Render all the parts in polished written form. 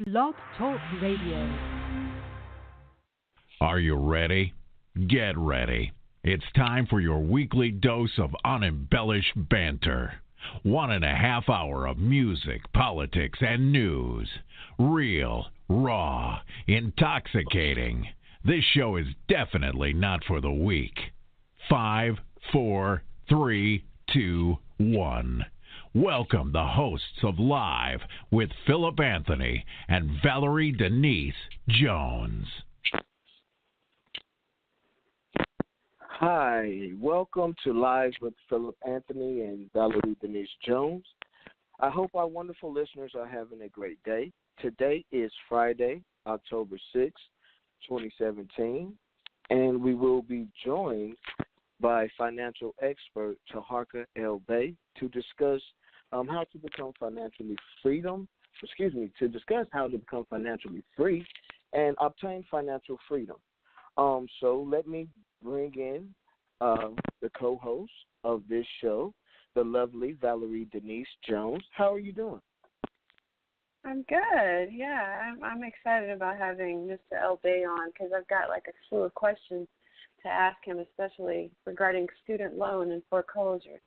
Blog Talk Radio. Are you ready? Get ready. It's time for your weekly dose of unembellished banter. 1.5 hours of music, politics, and news. Real, raw, intoxicating. This show is definitely not for the weak. 5, 4, 3, 2, 1. Welcome the hosts of Live with Philip Anthony and Valerie Denise Jones. Hi, welcome to Live with Philip Anthony and Valerie Denise Jones. I hope our wonderful listeners are having a great day. Today is Friday, October 6, 2017, and we will be joined by financial expert Tarhaka L. Bay to discuss how to become financially to discuss how to become financially free and obtain financial freedom. So let me bring in the co-host of this show, the lovely Valerie Denise Jones. How are you doing? I'm good. Yeah, I'm excited about having Mr. L. Bay on because I've got like a slew of questions to ask him, especially regarding student loan and foreclosure.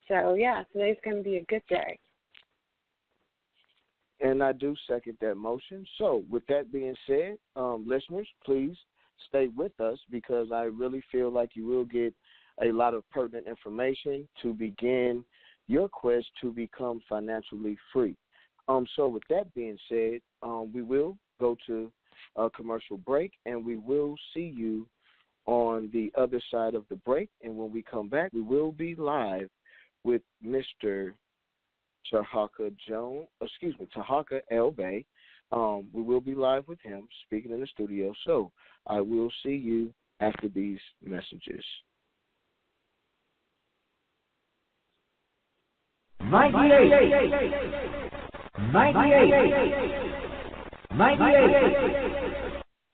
So, yeah, today's going to be a good day. And I do second that motion. So, with that being said, listeners, please stay with us because I really feel like you will get a lot of pertinent information to begin your quest to become financially free. So, with that being said, we will go to a commercial break, and we will see you on the other side of the break. And when we come back, we will be live with Mr. Tarhaka L. Bay. We will be live with him speaking in the studio. So I will see you after these messages. 98.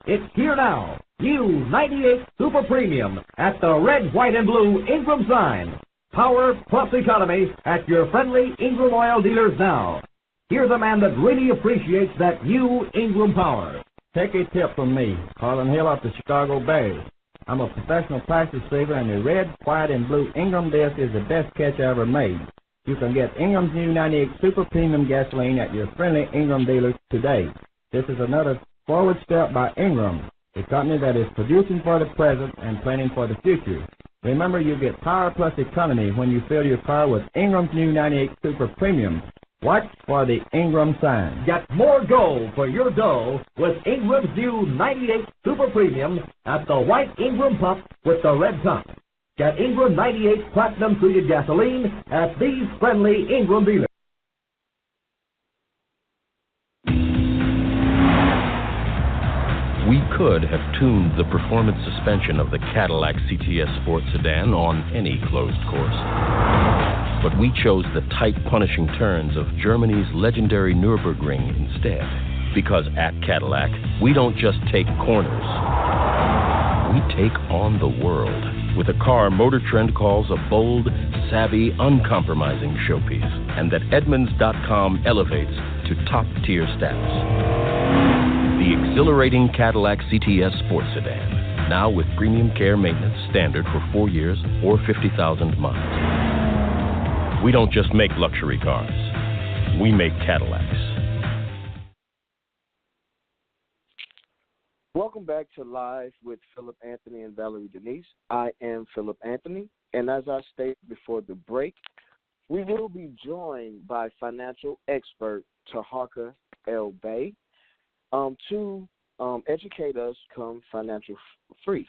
It's here now. New 98 Super Premium at the red, white, and blue Ingram sign. Power plus economy at your friendly Ingram oil dealers now. Here's a man that really appreciates that new Ingram power. Take a tip from me, Carlin Hill of the Chicago Bears. I'm a professional plastic saver, and the red, white, and blue Ingram disc is the best catch I ever made. You can get Ingram's new 98 Super Premium gasoline at your friendly Ingram dealers today. This is another forward step by Ingram, a company that is producing for the present and planning for the future. Remember, you get power plus economy when you fill your car with Ingram's new 98 Super Premium. Watch for the Ingram sign. Get more gold for your dough with Ingram's new 98 Super Premium at the white Ingram pump with the red top. Get Ingram 98 Platinum Treated Gasoline at these friendly Ingram dealers. We could have tuned the performance suspension of the Cadillac CTS Sport Sedan on any closed course. But we chose the tight, punishing turns of Germany's legendary Nürburgring instead. Because at Cadillac, we don't just take corners. We take on the world with a car Motor Trend calls a bold, savvy, uncompromising showpiece, and that Edmunds.com elevates to top-tier status. The exhilarating Cadillac CTS Sport Sedan, now with premium care maintenance standard for 4 years or 50,000 miles. We don't just make luxury cars. We make Cadillacs. Welcome back to Live with Philip Anthony and Valerie Denise. I am Philip Anthony, and as I stated before the break, we will be joined by financial expert Tarhaka L. Bay to educate us come financial free.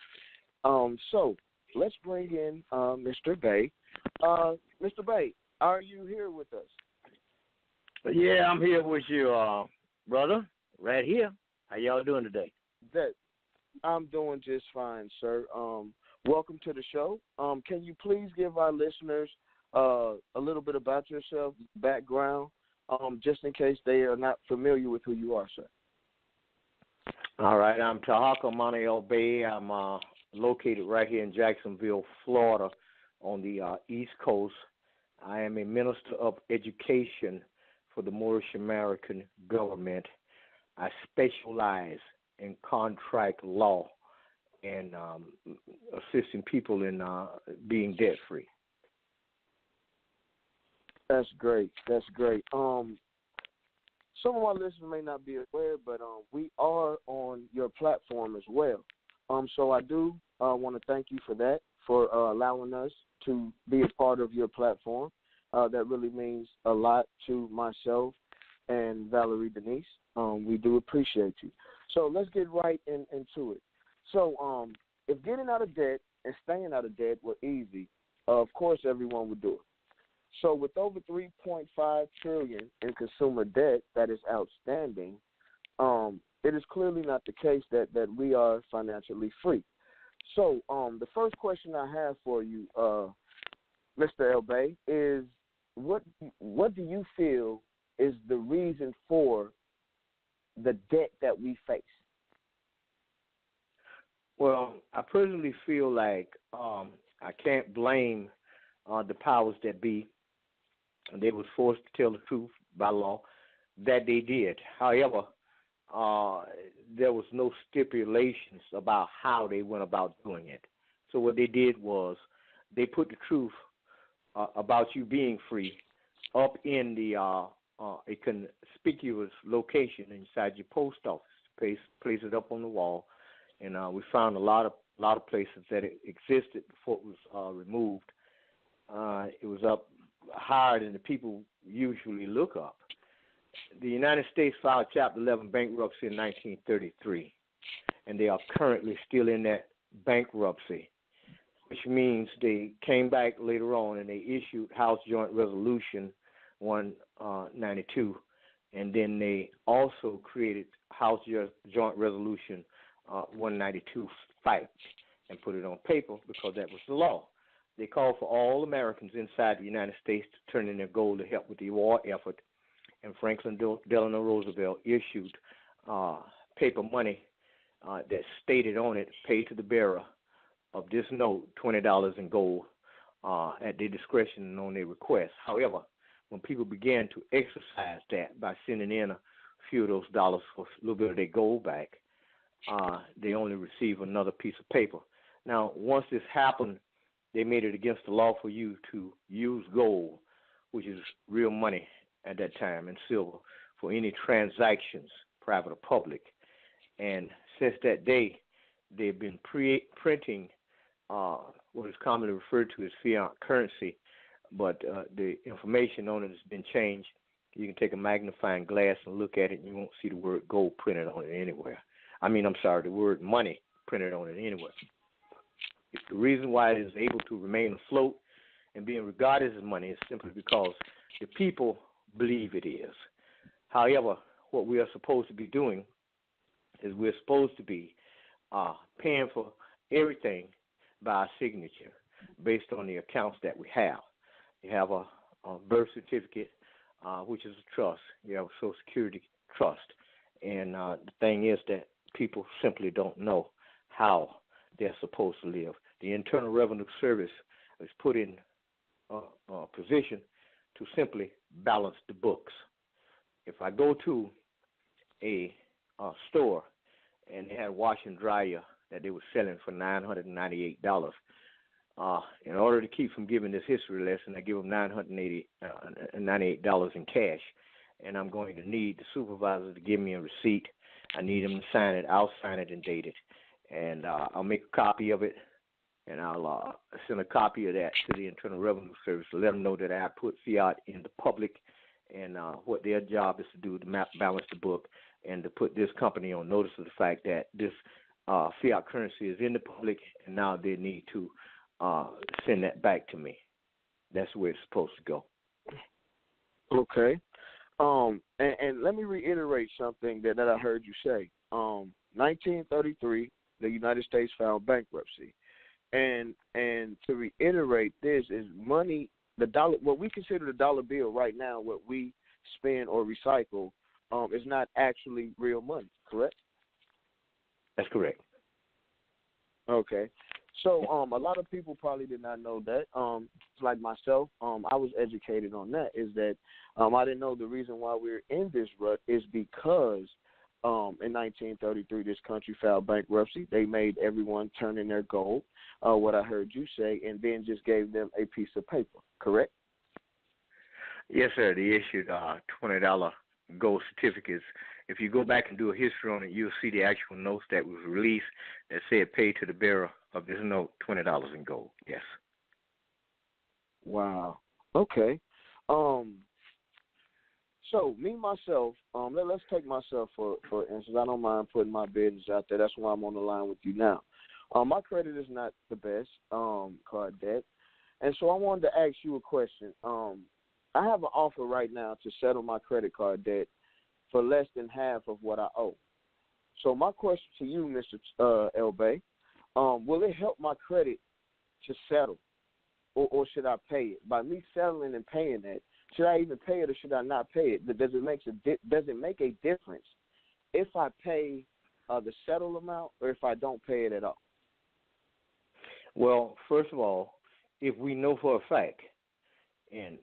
So let's bring in Mr. Bay. Mr. Bay, are you here with us? Yeah, I'm here with you, brother, right here. How y'all doing today? I'm doing just fine, sir. Welcome to the show. Can you please give our listeners a little bit about yourself, background, just in case they are not familiar with who you are, sir? All right, I'm Tarhaka L. Bay. I'm located right here in Jacksonville, Florida, on the East Coast. I am a minister of education for the Moorish American government. I specialize in contract law and assisting people in being debt free. That's great. That's great. Some of our listeners may not be aware, but we are on your platform as well. So I do want to thank you for that, for allowing us to be a part of your platform. That really means a lot to myself and Valerie Denise. We do appreciate you. So let's get right into it. So if getting out of debt and staying out of debt were easy, of course everyone would do it. So with over $3.5 trillion in consumer debt that is outstanding, it is clearly not the case that we are financially free. So the first question I have for you, Mr. Elbey, is what do you feel is the reason for the debt that we face? Well, I personally feel like I can't blame the powers that be. They was forced to tell the truth by law that they did. However, there was no stipulations about how they went about doing it. So what they did was they put the truth about you being free up in the a conspicuous location inside your post office. Place it up on the wall, and we found a lot of places that it existed before it was removed. It was up higher than the people usually look up. The United States filed Chapter 11 bankruptcy in 1933, and they are currently still in that bankruptcy, which means they came back later on and they issued House Joint Resolution 192, and then they also created House Joint Resolution 192 fight and put it on paper because that was the law. They called for all Americans inside the United States to turn in their gold to help with the war effort, and Franklin Delano Roosevelt issued paper money that stated on it, pay to the bearer of this note $20 in gold at their discretion and on their request. However, when people began to exercise that by sending in a few of those dollars for a little bit of their gold back, they only receive another piece of paper. Now, once this happened, they made it against the law for you to use gold, which is real money at that time, and silver, for any transactions, private or public. And since that day, they've been printing what is commonly referred to as fiat currency, but the information on it has been changed. You can take a magnifying glass and look at it, and you won't see the word gold printed on it anywhere. The word money printed on it anywhere. The reason why it is able to remain afloat and being regarded as money is simply because the people believe it is. However, what we are supposed to be doing is we're supposed to be paying for everything by our signature based on the accounts that we have. You have a birth certificate, which is a trust. You have a Social Security trust. And the thing is that people simply don't know how they're supposed to live. The Internal Revenue Service is put in a position to simply balance the books. If I go to a store and they had a wash and dryer that they were selling for $998, in order to keep from giving this history lesson, I give them $998 in cash, and I'm going to need the supervisor to give me a receipt. I need him to sign it. I'll sign it and date it, and I'll make a copy of it, and I'll send a copy of that to the Internal Revenue Service to let them know that I put fiat in the public, and what their job is to do to balance the book and to put this company on notice of the fact that this fiat currency is in the public, and now they need to send that back to me. That's where it's supposed to go. Okay. And let me reiterate something that I heard you say. 1933, the United States filed bankruptcy. And to reiterate this is money, the dollar, what we consider the dollar bill right now, what we spend or recycle, is not actually real money, correct? That's correct. Okay. So a lot of people probably did not know that. Like myself, I was educated on that, is that I didn't know the reason why we're in this rut is because in 1933, this country filed bankruptcy. They made everyone turn in their gold, what I heard you say, and then just gave them a piece of paper, correct? Yes, sir. They issued $20 gold certificates. If you go back and do a history on it, you'll see the actual notes that was released that said pay to the bearer of this note $20 in gold. Yes. Wow. Okay. So me myself, let's take myself for instance. I don't mind putting my business out there. That's why I'm on the line with you now. My credit is not the best, card debt, and so I wanted to ask you a question. I have an offer right now to settle my credit card debt for less than half of what I owe. So my question to you, Mr. Elbay, will it help my credit to settle, or should I pay it? By me settling and paying that, should I even pay it or should I not pay it? Does it make a difference if I pay the settle amount or if I don't pay it at all? Well, first of all, if we know for a fact and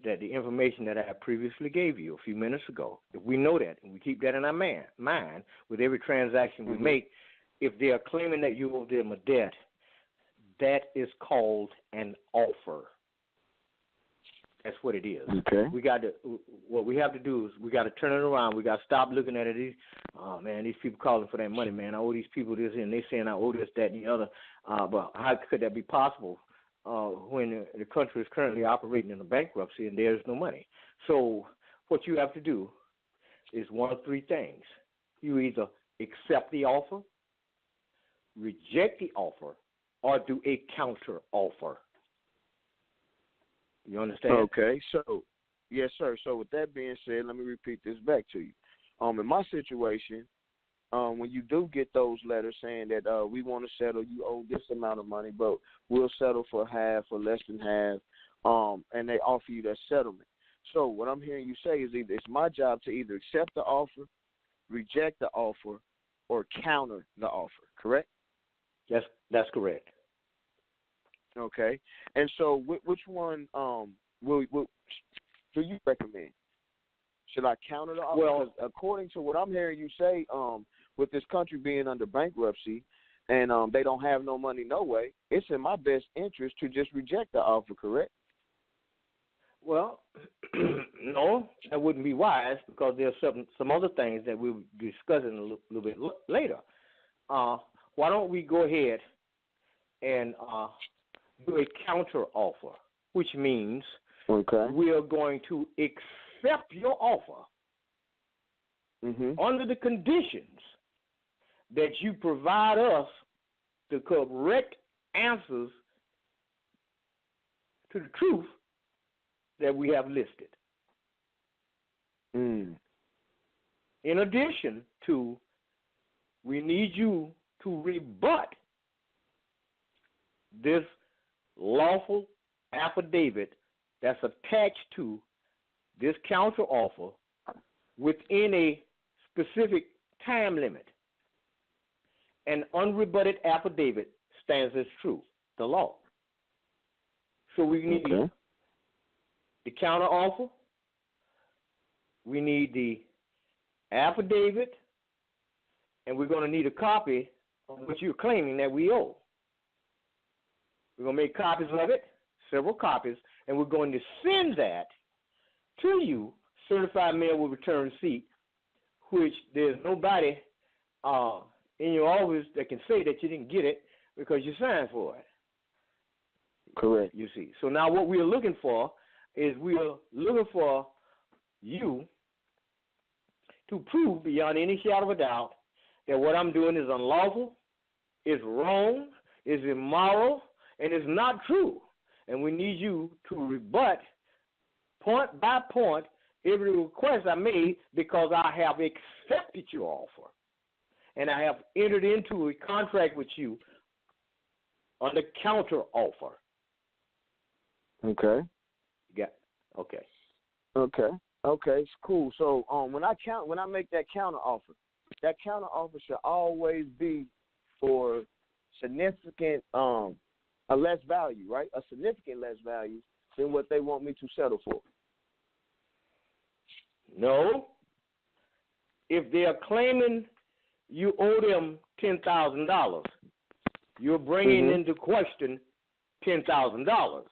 that the information that I previously gave you a few minutes ago, if we know that and we keep that in our mind with every transaction we make, if they are claiming that you owe them a debt, that is called an offer. That's what it is. Okay. What we have to do is we got to turn it around. We got to stop looking at it. Oh man, these people calling for that money, man. I owe these people this, and they saying I owe this, that, and the other. But how could that be possible when the country is currently operating in a bankruptcy and there's no money? So what you have to do is one of three things. You either accept the offer, reject the offer, or do a counter offer. You understand? Okay, so, yes, sir. So with that being said, let me repeat this back to you. In my situation, when you do get those letters saying that we want to settle, you owe this amount of money, but we'll settle for half or less than half, and they offer you that settlement. So what I'm hearing you say is either it's my job to either accept the offer, reject the offer, or counter the offer, correct? Yes, that's correct. Okay, and so which one will do you recommend? Should I counter the offer? Well, according to what I'm hearing you say, with this country being under bankruptcy and they don't have no money no way, it's in my best interest to just reject the offer, correct? Well, no, that wouldn't be wise because there's some other things that we'll be discussing a little bit later. Why don't we go ahead and do a counter offer, which means we are going to accept your offer under the conditions that you provide us the correct answers to the truth that we have listed. In addition to, we need you to rebut this lawful affidavit that's attached to this counter offer within a specific time limit. An unrebutted affidavit stands as true, the law. So we need the counter offer, we need the affidavit, and we're going to need a copy of what you're claiming that we owe. We're going to make copies of it, several copies, and we're going to send that to you, certified mail with return receipt, which there's nobody in your office that can say that you didn't get it because you signed for it. Correct. You see. So now what we are looking for is we are looking for you to prove beyond any shadow of a doubt that what I'm doing is unlawful, is wrong, is immoral, and is not true. And we need you to rebut point by point every request I made because I have accepted your offer. And I have entered into a contract with you on the counter offer. Okay. Yeah. Okay. Okay. Okay. It's cool. So when I make that counter offer should always be for significant a less value, right? A significant less value than what they want me to settle for. No. if they are claiming you owe them $10,000, you're bringing into question $10,000.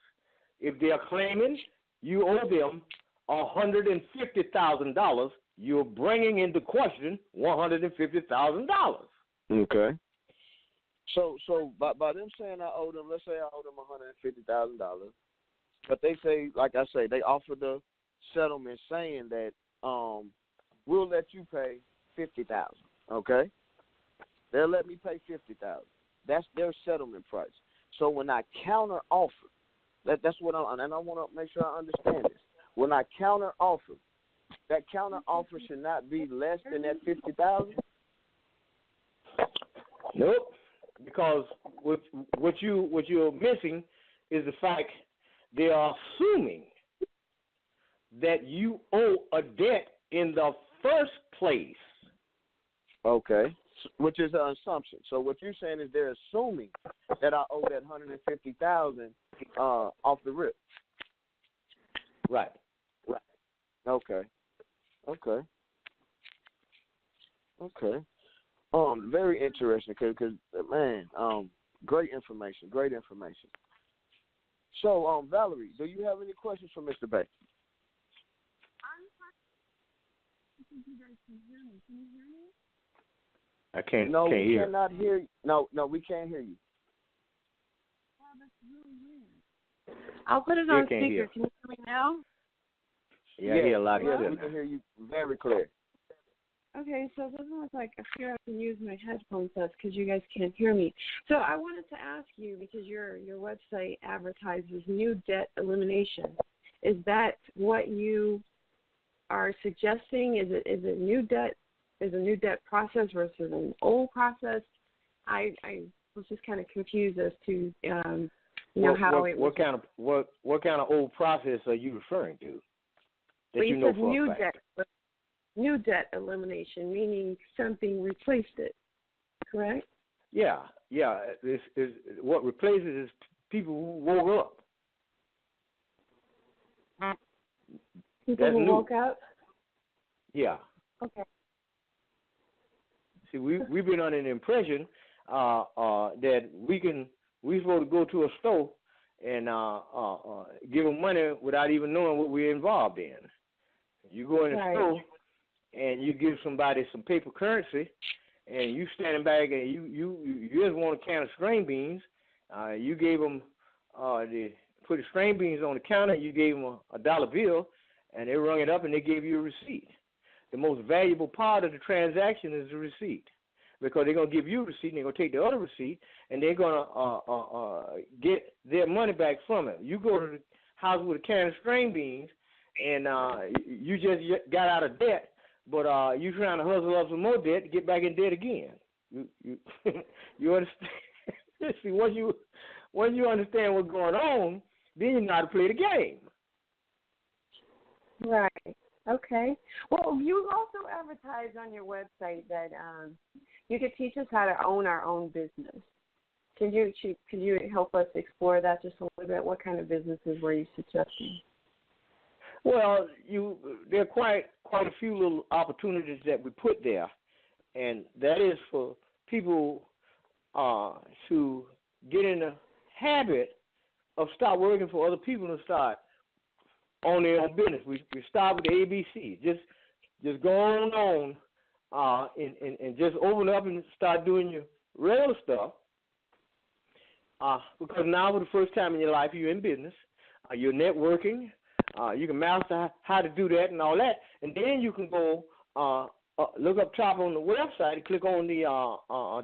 If they are claiming you owe them $150,000, you're bringing into question $150,000. Okay. So by them saying I owe them, let's say I owe them $150,000, but they say, like I say, they offer the settlement saying that we'll let you pay $50,000. Okay. They'll let me pay $50,000. That's their settlement price. So when I counter offer, that's what and I want to make sure I understand this. When I counter offer, that counter offer should not be less than that $50,000. Nope, because what you're missing is the fact they are assuming that you owe a debt in the first place. Okay, which is an assumption. So what you're saying is they're assuming that I owe that $150,000 off the rip. Right. Okay. Very interesting because man, great information. So, Valerie, do you have any questions for Mr. Bay? I can't. No, can't we hear. cannot hear you. No, we can't hear you. I'll put it on speaker. Hear. Can you hear me now? Yeah, I hear a lot clear. better We now. can hear you very clear. Okay, so it doesn't look like I fear I can use my headphone sets because you guys can't hear me. So I wanted to ask you, because your website advertises new debt elimination. Is that what you are suggesting? Is it new debt? Is a new debt process versus an old process? I was just kind of confused as to how it was. What kind of old process are you referring to? Well, you said new debt elimination, meaning something replaced it, correct? Yeah. This is what replaces is people who woke up. People That's who new. woke up. Yeah. Okay. See, we've been under the impression that we're supposed to go to a store and give them money without even knowing what we're involved in. You go in the store and you give somebody some paper currency, and you standing back and you just want a can of string beans. You gave them put the string beans on the counter. You gave them a dollar bill, and they rung it up and they gave you a receipt. The most valuable part of the transaction is the receipt, because they're going to give you a receipt and they're going to take the other receipt and they're going to get their money back from it. You go to the house with a can of string beans and you just got out of debt, but you trying to hustle up some more debt to get back in debt again. You understand? See, once you understand what's going on, then you know how to play the game. Right. Okay. Well, you also advertise on your website that you could teach us how to own our own business. Could you help us explore that just a little bit? What kind of businesses were you suggesting? Well, there are quite a few little opportunities that we put there, and that is for people to get in the habit of start working for other people and start on their own business. We start with the ABC. Just go on and just open up and start doing your regular stuff. Because now for the first time in your life you're in business, you're networking, you can master how to do that and all that, and then you can go look up top on the website and click on the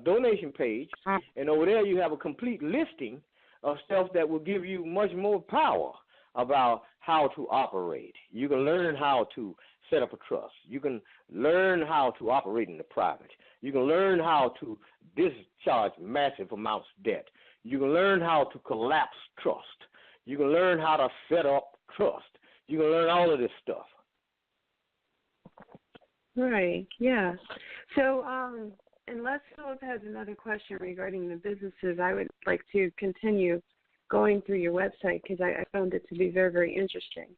donation page, and over there you have a complete listing of stuff that will give you much more power about how to operate. You can learn how to set up a trust. You can learn how to operate in the private. You can learn how to discharge massive amounts of debt. You can learn how to collapse trust. You can learn how to set up trust. You can learn all of this stuff. Right, yeah. So, unless Philip has another question regarding the businesses, I would like to continue going through your website because I found it to be very, very interesting.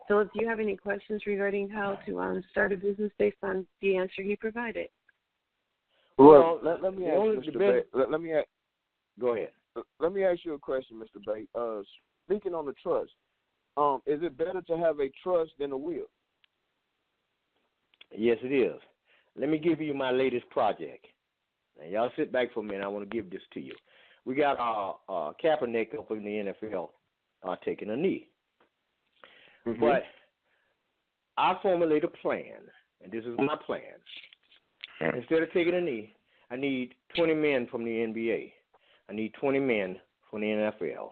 Philip, do you have any questions regarding how to start a business based on the answer he provided? Well, let me ask Mr. Bates. Go ahead. Let me ask you a question, Mr. Bates. Speaking on the trust, is it better to have a trust than a will? Yes, it is. Let me give you my latest project. Now, y'all sit back for a minute. I want to give this to you. We got our Kaepernick up in the NFL taking a knee. Mm-hmm. But I formulate a plan, and this is my plan. Instead of taking a knee, I need 20 men from the NBA. I need 20 men from the NFL.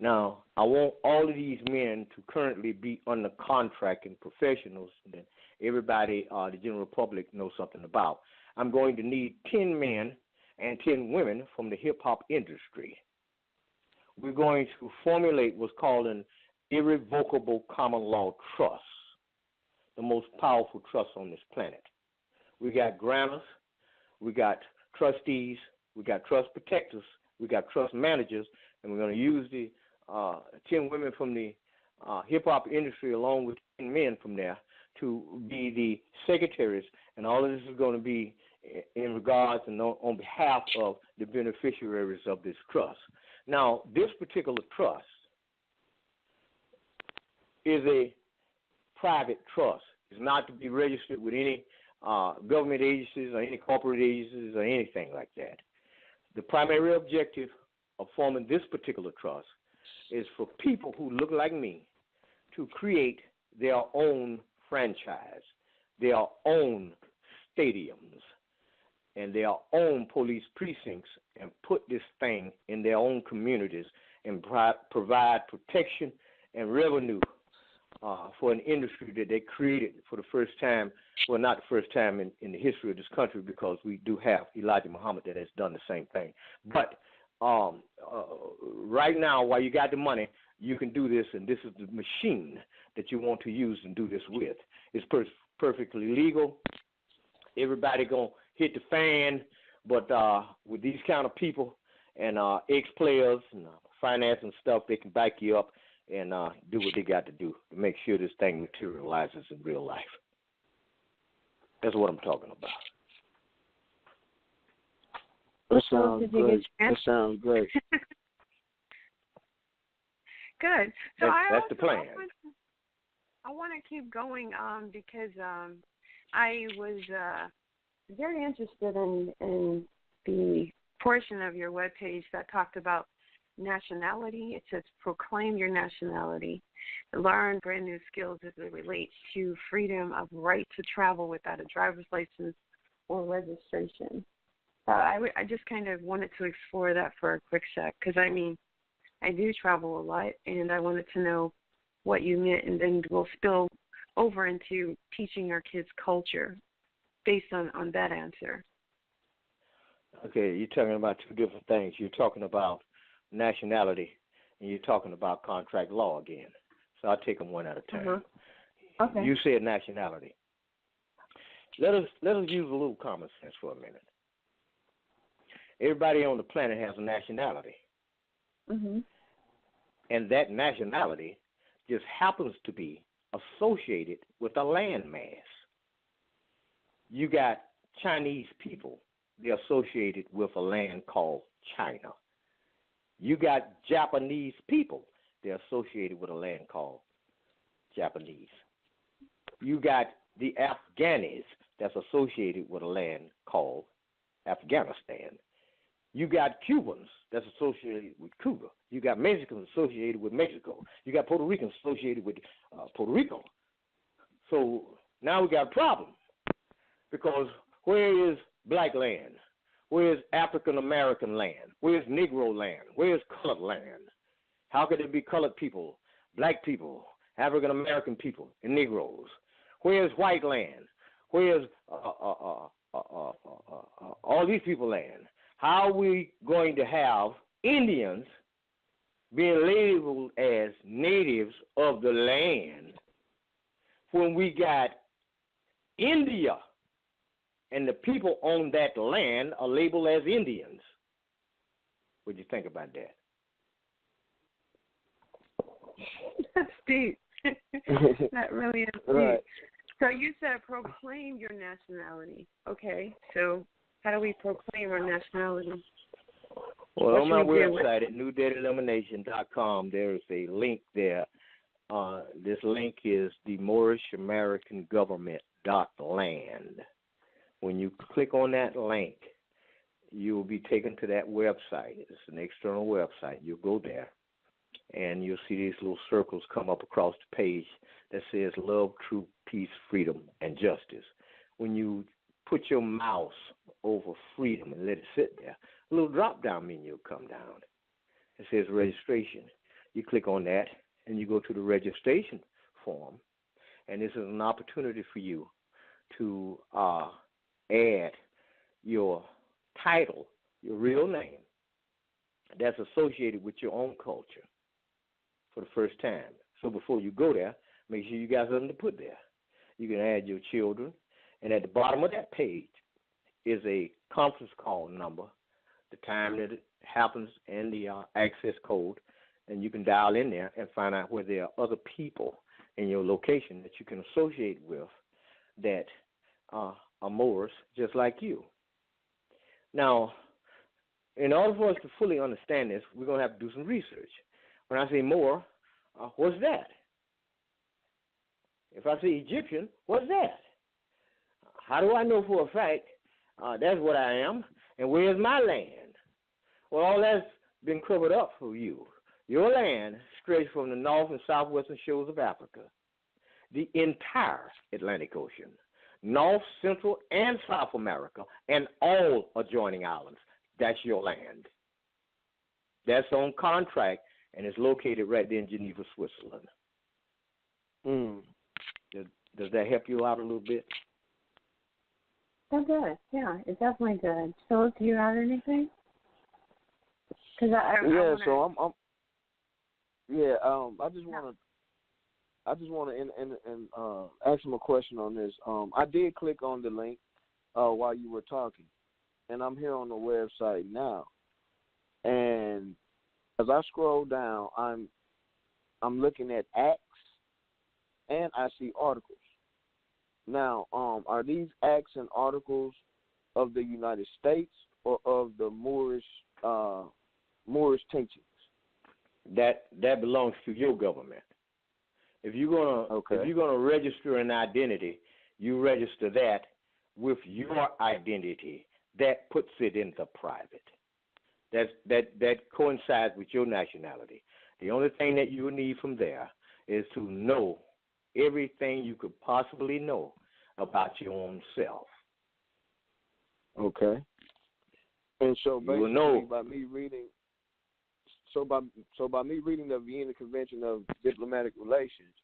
Now, I want all of these men to currently be under contract and professionals that everybody, the general public, knows something about. I'm going to need 10 men and 10 women from the hip-hop industry. We're going to formulate what's called an irrevocable common law trust, the most powerful trust on this planet. We got grantors, we got trustees, we got trust protectors, we got trust managers, and we're going to use the 10 women from the hip-hop industry along with 10 men from there to be the secretaries, and all of this is going to be in regards and on behalf of the beneficiaries of this trust. Now, this particular trust is a private trust. It's not to be registered with any government agencies or any corporate agencies or anything like that. The primary objective of forming this particular trust is for people who look like me to create their own franchise, their own stadiums, and their own police precincts, and put this thing in their own communities and provide protection and revenue for an industry that they created for the first time. Well, not the first time in the history of this country, because we do have Elijah Muhammad that has done the same thing. But right now, while you got the money, you can do this, and this is the machine that you want to use and do this with. It's perfectly legal. Everybody going to hit the fan, but with these kind of people and ex-players and finance and stuff, they can back you up and do what they got to do to make sure this thing materializes in real life. That's what I'm talking about. That sounds great. That sounds great. Good. So that's the plan. I want to keep going because I was very interested in the portion of your webpage that talked about nationality. It says proclaim your nationality, learn brand new skills as it relates to freedom of right to travel without a driver's license or registration. I just kind of wanted to explore that for a quick sec, because I do travel a lot, and I wanted to know what you meant, and then we'll spill over into teaching our kids culture based on that answer. Okay, you're talking about two different things. You're talking about nationality, and you're talking about contract law again. So I'll take them one at a time. Okay. You said nationality. Let us use a little common sense for a minute. Everybody on the planet has a nationality. Mm-hmm. And that nationality just happens to be associated with a landmass. You got Chinese people, they're associated with a land called China. You got Japanese people, they're associated with a land called Japanese. You got the Afghanis, that's associated with a land called Afghanistan. You got Cubans that's associated with Cuba. You got Mexicans associated with Mexico. You got Puerto Ricans associated with Puerto Rico. So now we got a problem, because where is black land? Where is African American land? Where is Negro land? Where is colored land? How could it be colored people, black people, African American people, and Negroes? Where is white land? Where is all these people land? How are we going to have Indians being labeled as natives of the land when we got India and the people on that land are labeled as Indians? What do you think about that? That's deep. That really is deep. Right. So you said proclaim your nationality. Okay, so how do we proclaim our nationality? Well, What on my should we do? website at newdeadelimination.com, there is a link there. This link is the MoorishAmericanGovernment.land. When you click on that link, you will be taken to that website. It's an external website. You'll go there, and you'll see these little circles come up across the page that says love, truth, peace, freedom, and justice. When you put your mouse over freedom and let it sit there, a little drop-down menu will come down. It says registration. You click on that, and you go to the registration form, and this is an opportunity for you to add your title, your real name, that's associated with your own culture for the first time. So before you go there, make sure you got something to put there. You can add your children, and at the bottom of that page is a conference call number, the time that it happens, and the access code, and you can dial in there and find out where there are other people in your location that you can associate with that are Moors just like you. Now, in order for us to fully understand this, we're going to have to do some research. When I say Moor, what's that? If I say Egyptian, what's that? How do I know for a fact that's what I am, and where's my land? Well, all that's been covered up for you. Your land stretches from the north and southwestern shores of Africa, the entire Atlantic Ocean, North, Central, and South America, and all adjoining islands. That's your land. That's on contract, and it's located right there in Geneva, Switzerland. Does that help you out a little bit? That does. Yeah, it definitely does. Philip, do you have anything? Because I just want to ask him a question on this. I did click on the link while you were talking, and I'm here on the website now. And as I scroll down, I'm looking at acts, and I see articles. Now, are these acts and articles of the United States or of the Moorish teachings? That belongs to your government. If you're gonna register an identity, you register that with your identity. That puts it into private. That coincides with your nationality. The only thing that you need from there is to know everything you could possibly know about your own self. Okay. And so basically, by me reading the Vienna Convention of Diplomatic Relations,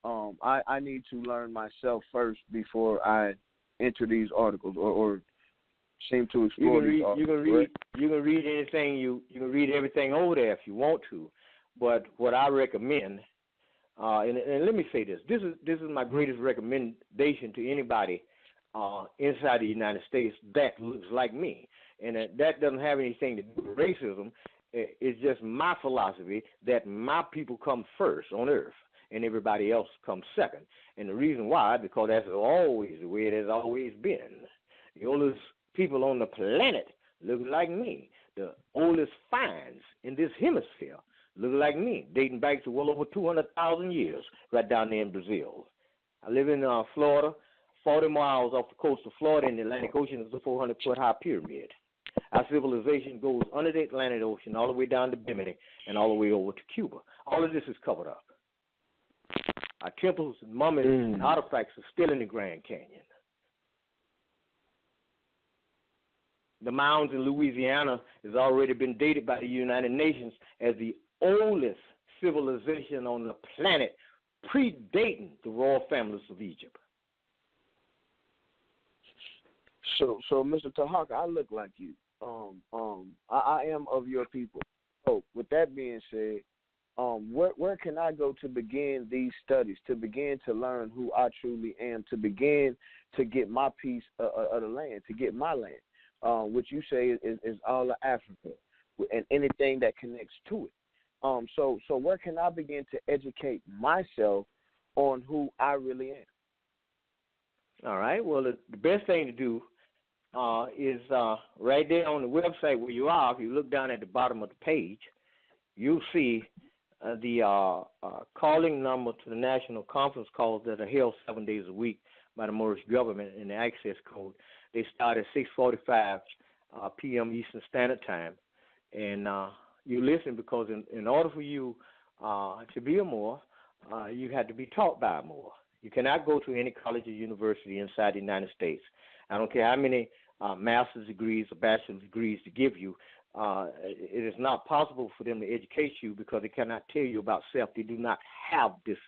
I need to learn myself first before I enter these articles or seem to explore these articles. You can read anything. You can read everything over there if you want to. But what I recommend, and let me say this: this is my greatest recommendation to anybody inside the United States that looks like me, and that doesn't have anything to do with racism. It's just my philosophy that my people come first on earth and everybody else comes second. And the reason why, because that's always the way it has always been. The oldest people on the planet look like me. The oldest finds in this hemisphere look like me, dating back to well over 200,000 years, right down there in Brazil. I live in Florida, 40 miles off the coast of Florida in the Atlantic Ocean is a 400-foot high pyramid. Our civilization goes under the Atlantic Ocean all the way down to Bimini and all the way over to Cuba. All of this is covered up. Our temples and mummies and artifacts are still in the Grand Canyon. The mounds in Louisiana has already been dated by the United Nations as the oldest civilization on the planet, predating the royal families of Egypt. So Mr. Tarhaka, I look like you. I am of your people. So, with that being said, where can I go to begin these studies, to begin to learn who I truly am, to begin to get my piece of the land, to get my land, which you say is all of Africa, and anything that connects to it. So where can I begin to educate myself on who I really am. All right. Well, the best thing to do is right there on the website where you are. If you look down at the bottom of the page, you'll see the calling number to the national conference calls that are held 7 days a week by the Moorish government in the access code. They start at 6:45 p.m. Eastern Standard Time. And you listen because in order for you to be a Moor, you had to be taught by a Moor. You cannot go to any college or university inside the United States. I don't care how many master's degrees or bachelor's degrees to give you. It is not possible for them to educate you because they cannot tell you about self. They do not have this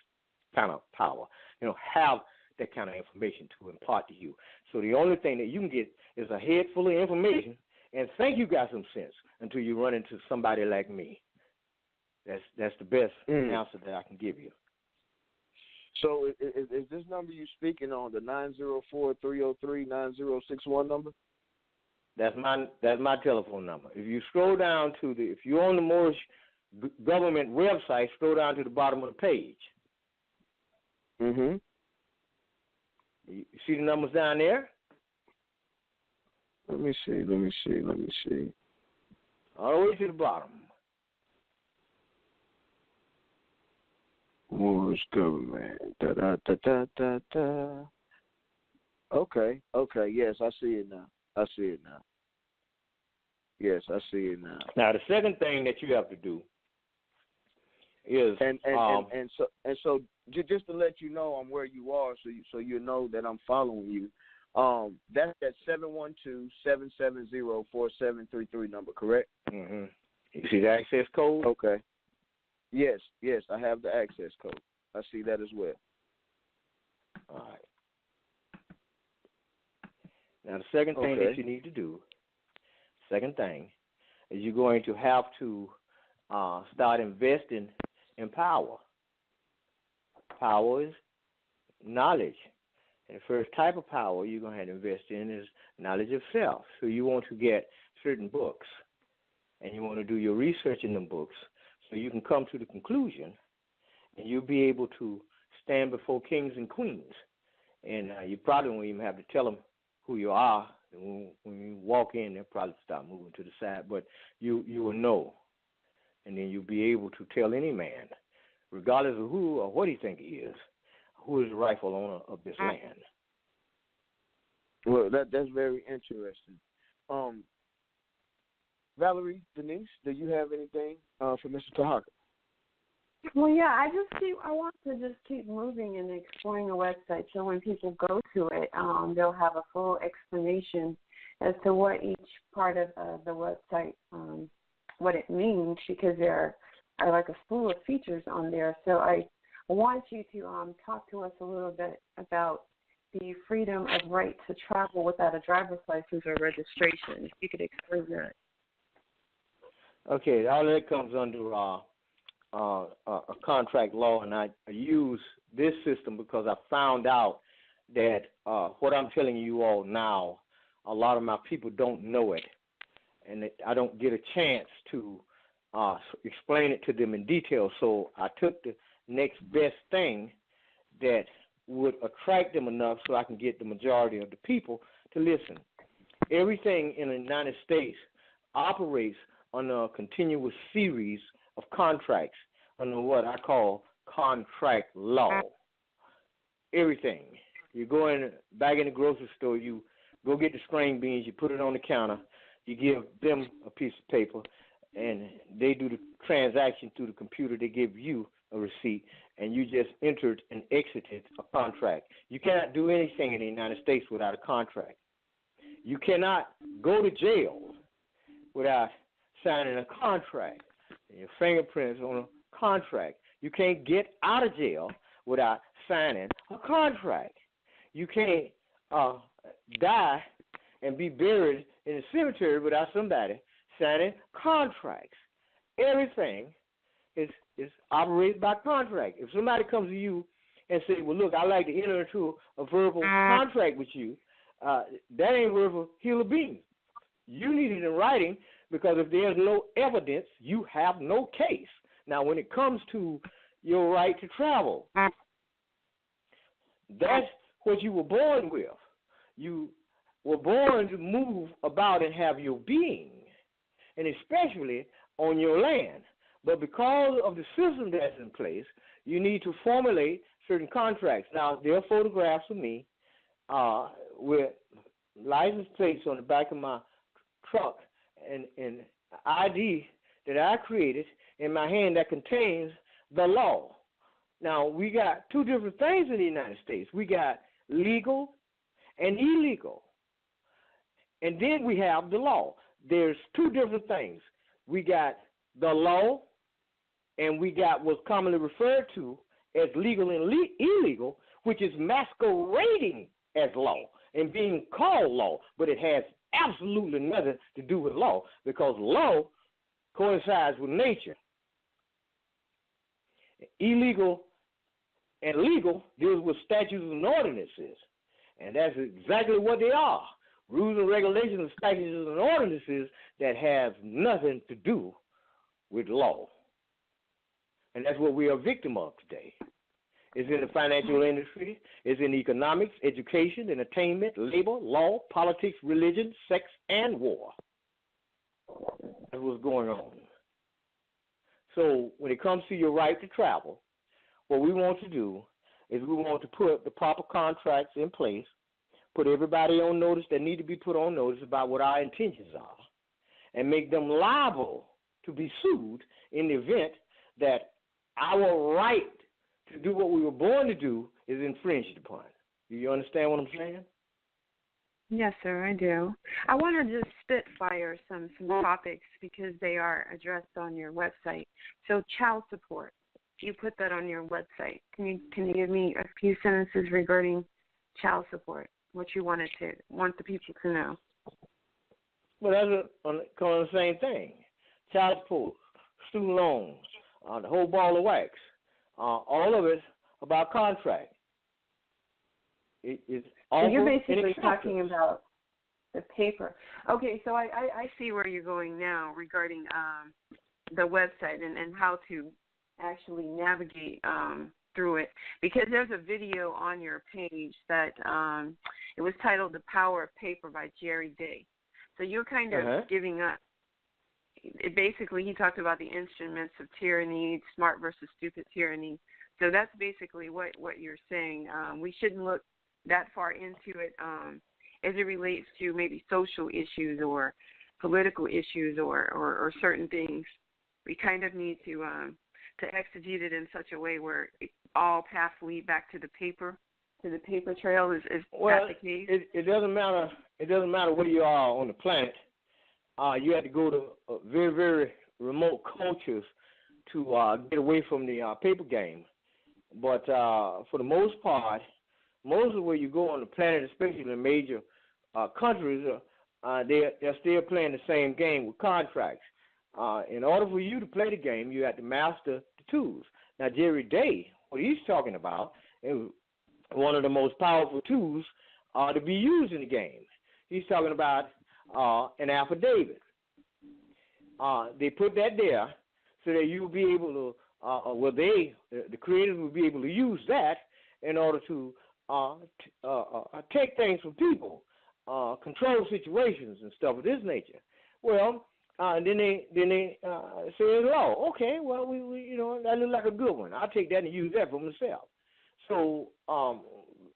kind of power. They don't have that kind of information to impart to you. So the only thing that you can get is a head full of information and think you got some sense until you run into somebody like me. That's the best answer that I can give you. So is this number you speaking on the 904-303-9061 number? That's my telephone number. If you scroll down to if you're on the Moorish government website, scroll down to the bottom of the page. Mm-hmm. You see the numbers down there? Let me see. All the way to the bottom. Moorish government. Okay. Yes, I see it now. Yes, I see it now. Now, the second thing that you have to do is and so just to let you know I'm where you are, so you know that I'm following you. That's that 712-770-4733 number, correct? Mm-hmm. You see the access code? Okay. Yes, I have the access code. I see that as well. All right. Now, the second thing that you need to do, is you're going to have to start investing in power. Power is knowledge. And the first type of power you're going to have to invest in is knowledge of self. So you want to get certain books, and you want to do your research in them books so you can come to the conclusion, and you'll be able to stand before kings and queens. And you probably won't even have to tell them who you are. When you walk in, they'll probably start moving to the side, but you will know. And then you'll be able to tell any man, regardless of who or what he think he is, who is the rightful owner of this land. Well, that's very interesting. Valerie Denise, do you have anything for Mr. Tarhaka? Well, yeah, I want to just keep moving and exploring the website, so when people go to it, they'll have a full explanation as to what each part of the website, what it means, because there are like a slew of features on there. So I want you to talk to us a little bit about the freedom of right to travel without a driver's license or registration. If you could explain that. Okay, all that comes under a contract law, and I use this system because I found out that what I'm telling you all now, a lot of my people don't know it, and I don't get a chance to explain it to them in detail. So I took the next best thing that would attract them enough so I can get the majority of the people to listen. Everything in the United States operates under a continuous series of contracts under what I call contract law. Everything. You go back in the grocery store, you go get the string beans, you put it on the counter, you give them a piece of paper, and they do the transaction through the computer. They give you a receipt, and you just entered and exited a contract. You cannot do anything in the United States without a contract. You cannot go to jail without signing a contract and your fingerprints on a contract. You can't get out of jail without signing a contract. You can't die and be buried in a cemetery without somebody signing contracts. Everything is operated by contract. If somebody comes to you and say, well, look, I'd like to enter into a verbal contract with you, that ain't worth a hill of beans. You need it in writing, because if there's no evidence, you have no case. Now, when it comes to your right to travel, That's what you were born with. You were born to move about and have your being, and especially on your land. But because of the system that's in place, you need to formulate certain contracts. Now, there are photographs of me with license plates on the back of my truck and ID that I created in my hand that contains the law. Now, we got two different things in the United States. We got legal and illegal. And then we have the law. There's two different things. We got the law, and we got what's commonly referred to as legal and illegal, which is masquerading as law and being called law, but it has absolutely nothing to do with law, because law coincides with nature. Illegal and legal deals with statutes and ordinances, and that's exactly what they are. Rules and regulations and statutes and ordinances that have nothing to do with law. And that's what we are a victim of today. It's in the financial industry, it's in economics, education, entertainment, labor, law, politics, religion, sex, and war. That's what's going on. So when it comes to your right to travel, what we want to do is we want to put the proper contracts in place, put everybody on notice that need to be put on notice about what our intentions are, and make them liable to be sued in the event that our right to do what we were born to do is infringed upon. Do you understand what I'm saying? Yes, sir, I do. I want to just spitfire some topics because they are addressed on your website. So child support, you put that on your website. Can you give me a few sentences regarding child support, what you want the people to know? Well, that's the same thing. Child support, student loans, the whole ball of wax, all of it about contract. So you're basically talking about the paper. Okay, so I see where you're going now regarding the website and how to actually navigate through it, because there's a video on your page that it was titled "The Power of Paper" by Jerry Day. So you're kind of giving up. Basically, he talked about the instruments of tyranny, smart versus stupid tyranny. So that's basically what you're saying. We shouldn't look that far into it as it relates to maybe social issues or political issues or certain things. We kind of need to exegete it in such a way where all paths lead back to the paper trail. Is that the case? It doesn't matter. It doesn't matter where you are on the planet. You have to go to very, very remote cultures to get away from the paper game. But for the most part, most of where you go on the planet, especially in the major countries, they're still playing the same game with contracts. In order for you to play the game, you have to master the tools. Now, Jerry Day, what he's talking about, is one of the most powerful tools to be used in the game. He's talking about an affidavit. They put that there so that you'll be able to, the creators will be able to use that in order to take things from people, control situations and stuff of this nature. Well, then they say it's law. Okay, well, we that looks like a good one. I'll take that and use that for myself. So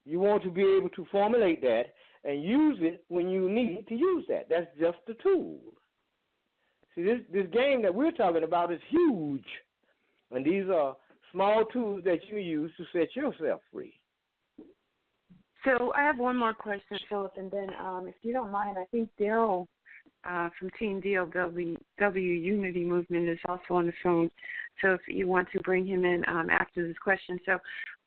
you want to be able to formulate that and use it when you need to use that. That's just the tool. See, this game that we're talking about is huge, and these are small tools that you use to set yourself free. So I have one more question, Philip, and then if you don't mind, I think Daryl from Team DLW Unity Movement is also on the phone. So if you want to bring him in after this question. So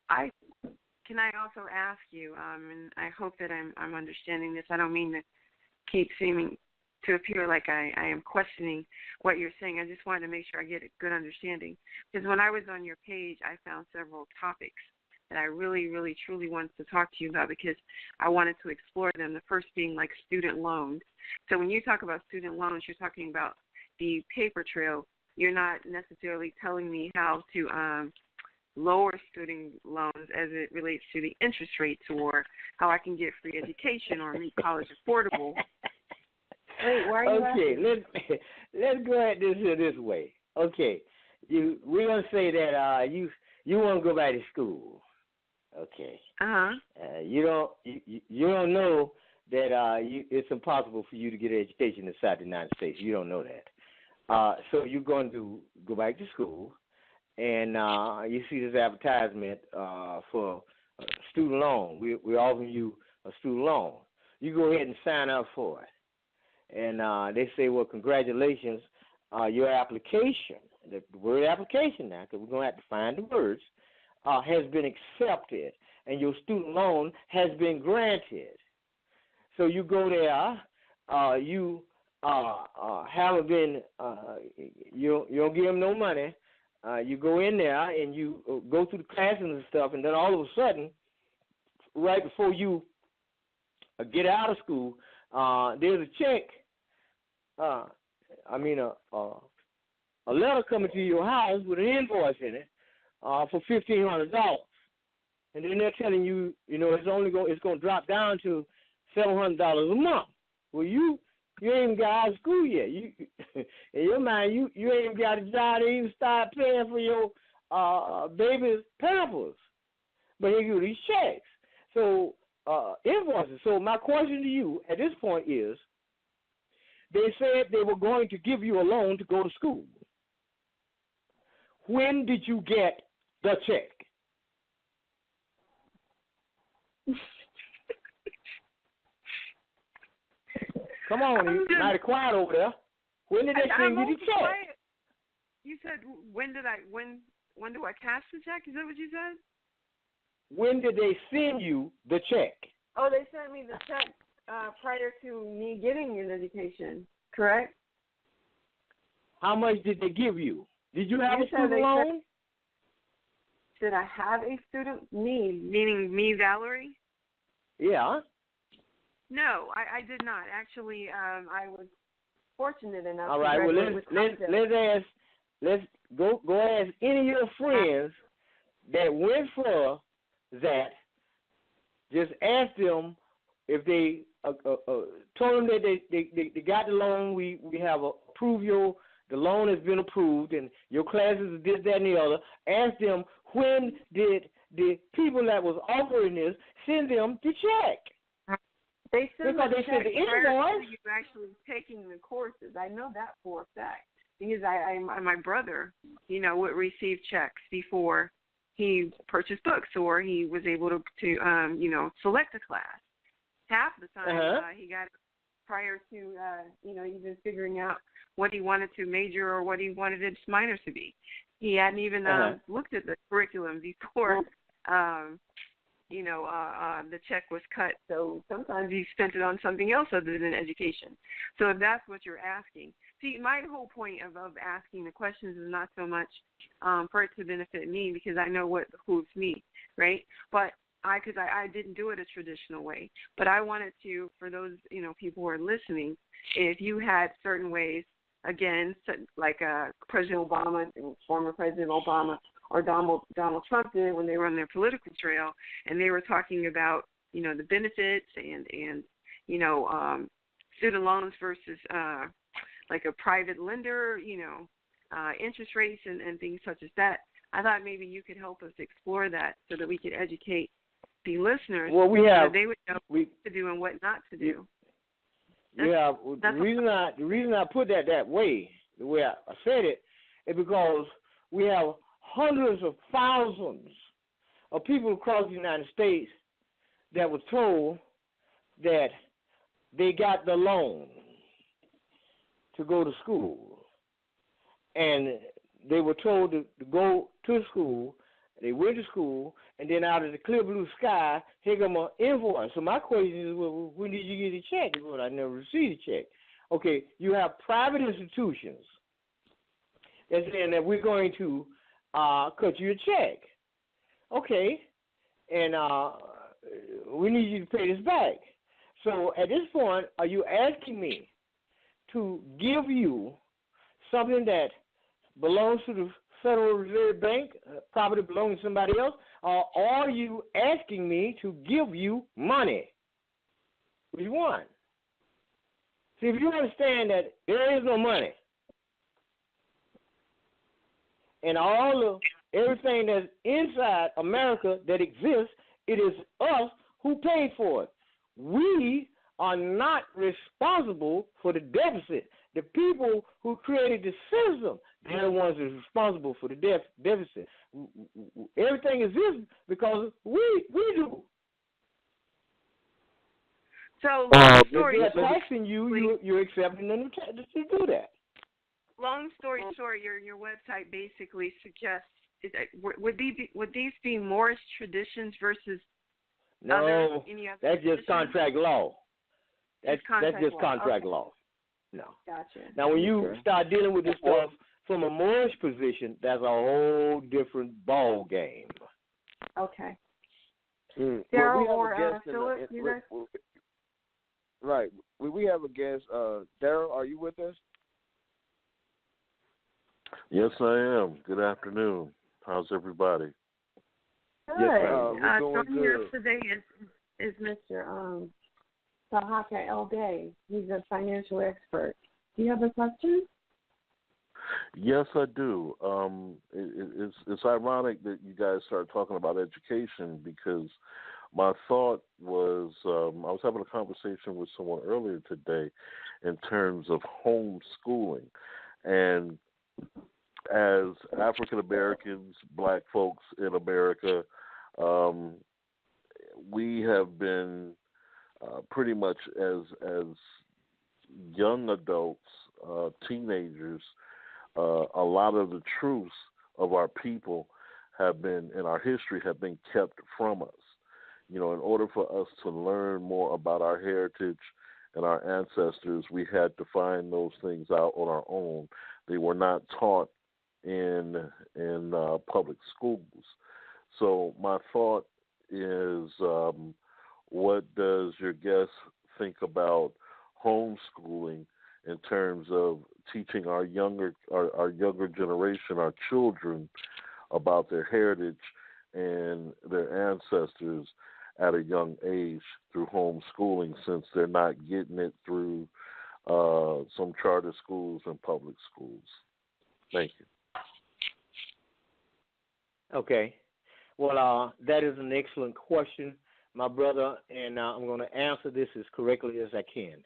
can I also ask you, and I hope that I'm understanding this. I don't mean to keep seeming to appear like I am questioning what you're saying. I just wanted to make sure I get a good understanding. Because when I was on your page, I found several topics that I really, really, truly wanted to talk to you about because I wanted to explore them, the first being like student loans. So when you talk about student loans, you're talking about the paper trail. You're not necessarily telling me how to lower student loans as it relates to the interest rates, or how I can get free education or make college affordable. Wait, why are you laughing? Let's go at this way. Okay, we're gonna say that you want to go back to school. Okay. You don't know that it's impossible for you to get an education inside the United States. You don't know that. So you're going to go back to school, and you see this advertisement for a student loan. We're offering you a student loan. You go ahead and sign up for it. And they say, well, congratulations, your application, the word application now, because we're going to have to find the words, has been accepted, and your student loan has been granted. So you go there, you haven't been, you don't give them no money. You go in there and you go through the classes and stuff, and then all of a sudden, right before you get out of school, there's a check. A letter coming to your house with an invoice in it for $1,500, and then they're telling you, it's going to drop down to $700 a month. Well, you ain't even got out of school yet. You, in your mind, you ain't even got a job to even start paying for your baby's pampers. But they give these checks, so invoices. So my question to you at this point is, they said they were going to give you a loan to go to school. When did you get the check? Come on, you're mighty quiet over there. When did they send you the check? Quiet. You said when do I cash the check? Is that what you said? When did they send you the check? Oh, they sent me the check prior to me getting an education, correct? How much did they give you? Did you have a student loan? Did I have a student? Meaning me, Valerie? Yeah. No, I did not. Actually, I was fortunate enough. All right. Well, let's go ask any of your friends that went for that. Just ask them if they told them that they got the loan. We have approved the loan has been approved, and your classes this, that, and the other. Ask them, when did the people that was offering this send them the check? They sent because they said the invoice. You actually taking the courses. I know that for a fact because my brother, would receive checks before he purchased books or he was able to select a class. Half the time he got it prior to even figuring out what he wanted to major or what he wanted his minor to be. He hadn't even looked at the curriculum before the check was cut. So sometimes he spent it on something else other than education. So if that's what you're asking. See, my whole point of asking the questions is not so much for it to benefit me because I know what behooves me, right? But because I didn't do it a traditional way. But I wanted to, for those, people who are listening, if you had certain ways, again, like President Obama, former President Obama, or Donald Trump did when they were on their political trail, and they were talking about, the benefits and student loans versus like a private lender, interest rates and things such as that. I thought maybe you could help us explore that so that we could educate the listeners so they would know what to do and what not to do. The reason I put that way, the way I said it, is because we have hundreds of thousands of people across the United States that were told that they got the loan to go to school, and they were told to go to school. They went to school, and then out of the clear blue sky, here come an invoice. So my question is, well, when did you get a check? Well, I never received a check. Okay, you have private institutions that's saying that we're going to cut you a check. Okay, and we need you to pay this back. So at this point, are you asking me to give you something that belongs to the Federal Reserve Bank property belonging to somebody else, or are you asking me to give you money? Which one? See, if you understand that there is no money, and everything that's inside America that exists, it is us who paid for it. We are not responsible for the deficit. The people who created the system, they're the ones that's responsible for the deficit. Everything exists because we do. So, if they're taxing you're accepting them to do that. Long story short, your website basically suggests would these be Moorish traditions versus no? That's just contract law. That's just law. contract Okay. law. No. Gotcha. Now, when you start dealing with this stuff from a Moorish position, that's a whole different ball game. Okay. Daryl or Phillip, you guys? Right. We have a guest. Daryl, are you with us? Yes, I am. Good afternoon. How's everybody? Good. We're doing joining us good. today is Mr. Tarhaka L. Day. He's a financial expert. Do you have a question? Yes, I do. It's ironic that you guys started talking about education because my thought was I was having a conversation with someone earlier today in terms of homeschooling. And as African Americans, black folks in America, we have been pretty much as young adults, teenagers, a lot of the truths of our people have been, in our history, have been kept from us. You know, in order for us to learn more about our heritage and our ancestors, we had to find those things out on our own. They were not taught in public schools. So my thought is, what does your guest think about homeschooling in terms of teaching our younger generation, our children, about their heritage and their ancestors at a young age through homeschooling, since they're not getting it through some charter schools and public schools? Thank you. Okay. Well, that is an excellent question, my brother, and I'm going to answer this as correctly as I can.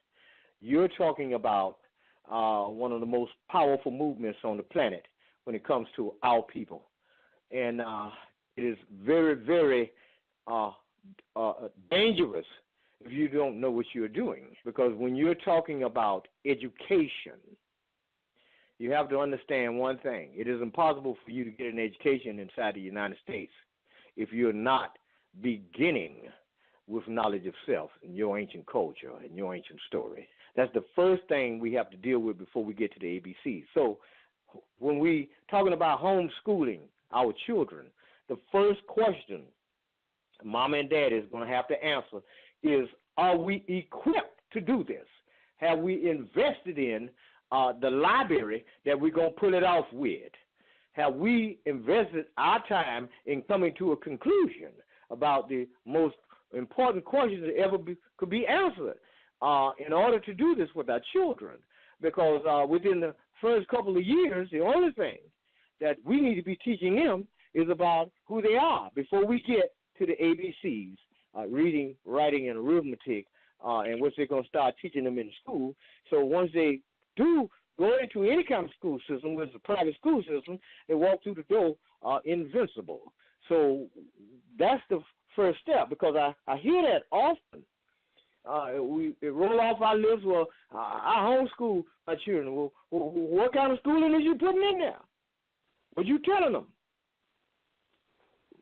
You're talking about one of the most powerful movements on the planet when it comes to our people. And it is very, very dangerous if you don't know what you're doing. Because when you're talking about education, you have to understand one thing. It is impossible for you to get an education inside the United States if you're not beginning with knowledge of self and your ancient culture and your ancient story. That's the first thing we have to deal with before we get to the ABC. So when we talking about homeschooling our children, the first question Mama and Daddy is going to have to answer is, are we equipped to do this? Have we invested in the library that we're going to pull it off with? Have we invested our time in coming to a conclusion about the most important questions that ever could be answered in order to do this with our children? Because within the first couple of years, the only thing that we need to be teaching them is about who they are before we get to the ABCs, reading, writing, and arithmetic, and which they're going to start teaching them in school. So once they do go into any kind of school system, whether it's a private school system, they walk through the door invincible. So that's the first step, because I hear that often. We roll off our lips, well, I homeschool my children. Well, what kind of schooling is you putting in there? What you telling them?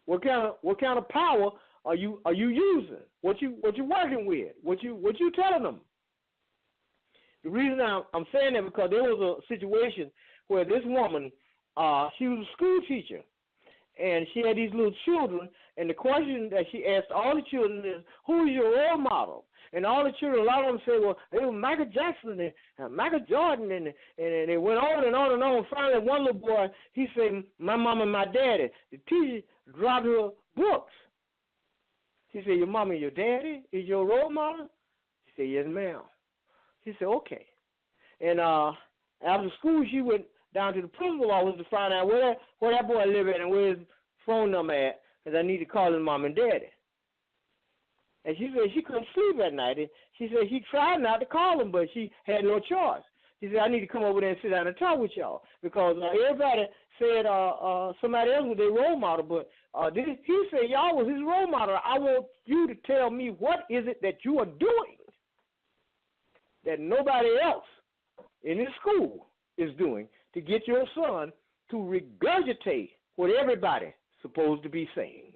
What kind of power are you using? What you working with? What you telling them? The reason I'm saying that because there was a situation where this woman, she was a school teacher, and she had these little children, and the question that she asked all the children is, who is your role model? And all the children, a lot of them said, well, it was Michael Jackson and Michael Jordan, and they went on and on and on. Finally, one little boy, he said, my mom and my daddy. The teacher dropped her books. She said, your mom and your daddy is your role model? She said, yes, ma'am. She said, okay. And after school, she went down to the principal office to find out where that boy lived at and where his phone number at, because I need to call his mom and daddy. And she said she couldn't sleep at night. And she said she tried not to call him, but she had no choice. She said, I need to come over there and sit down and talk with y'all, because everybody said somebody else was their role model, but he said y'all was his role model. I want you to tell me, what is it that you are doing that nobody else in this school is doing to get your son to regurgitate what everybody's supposed to be saying?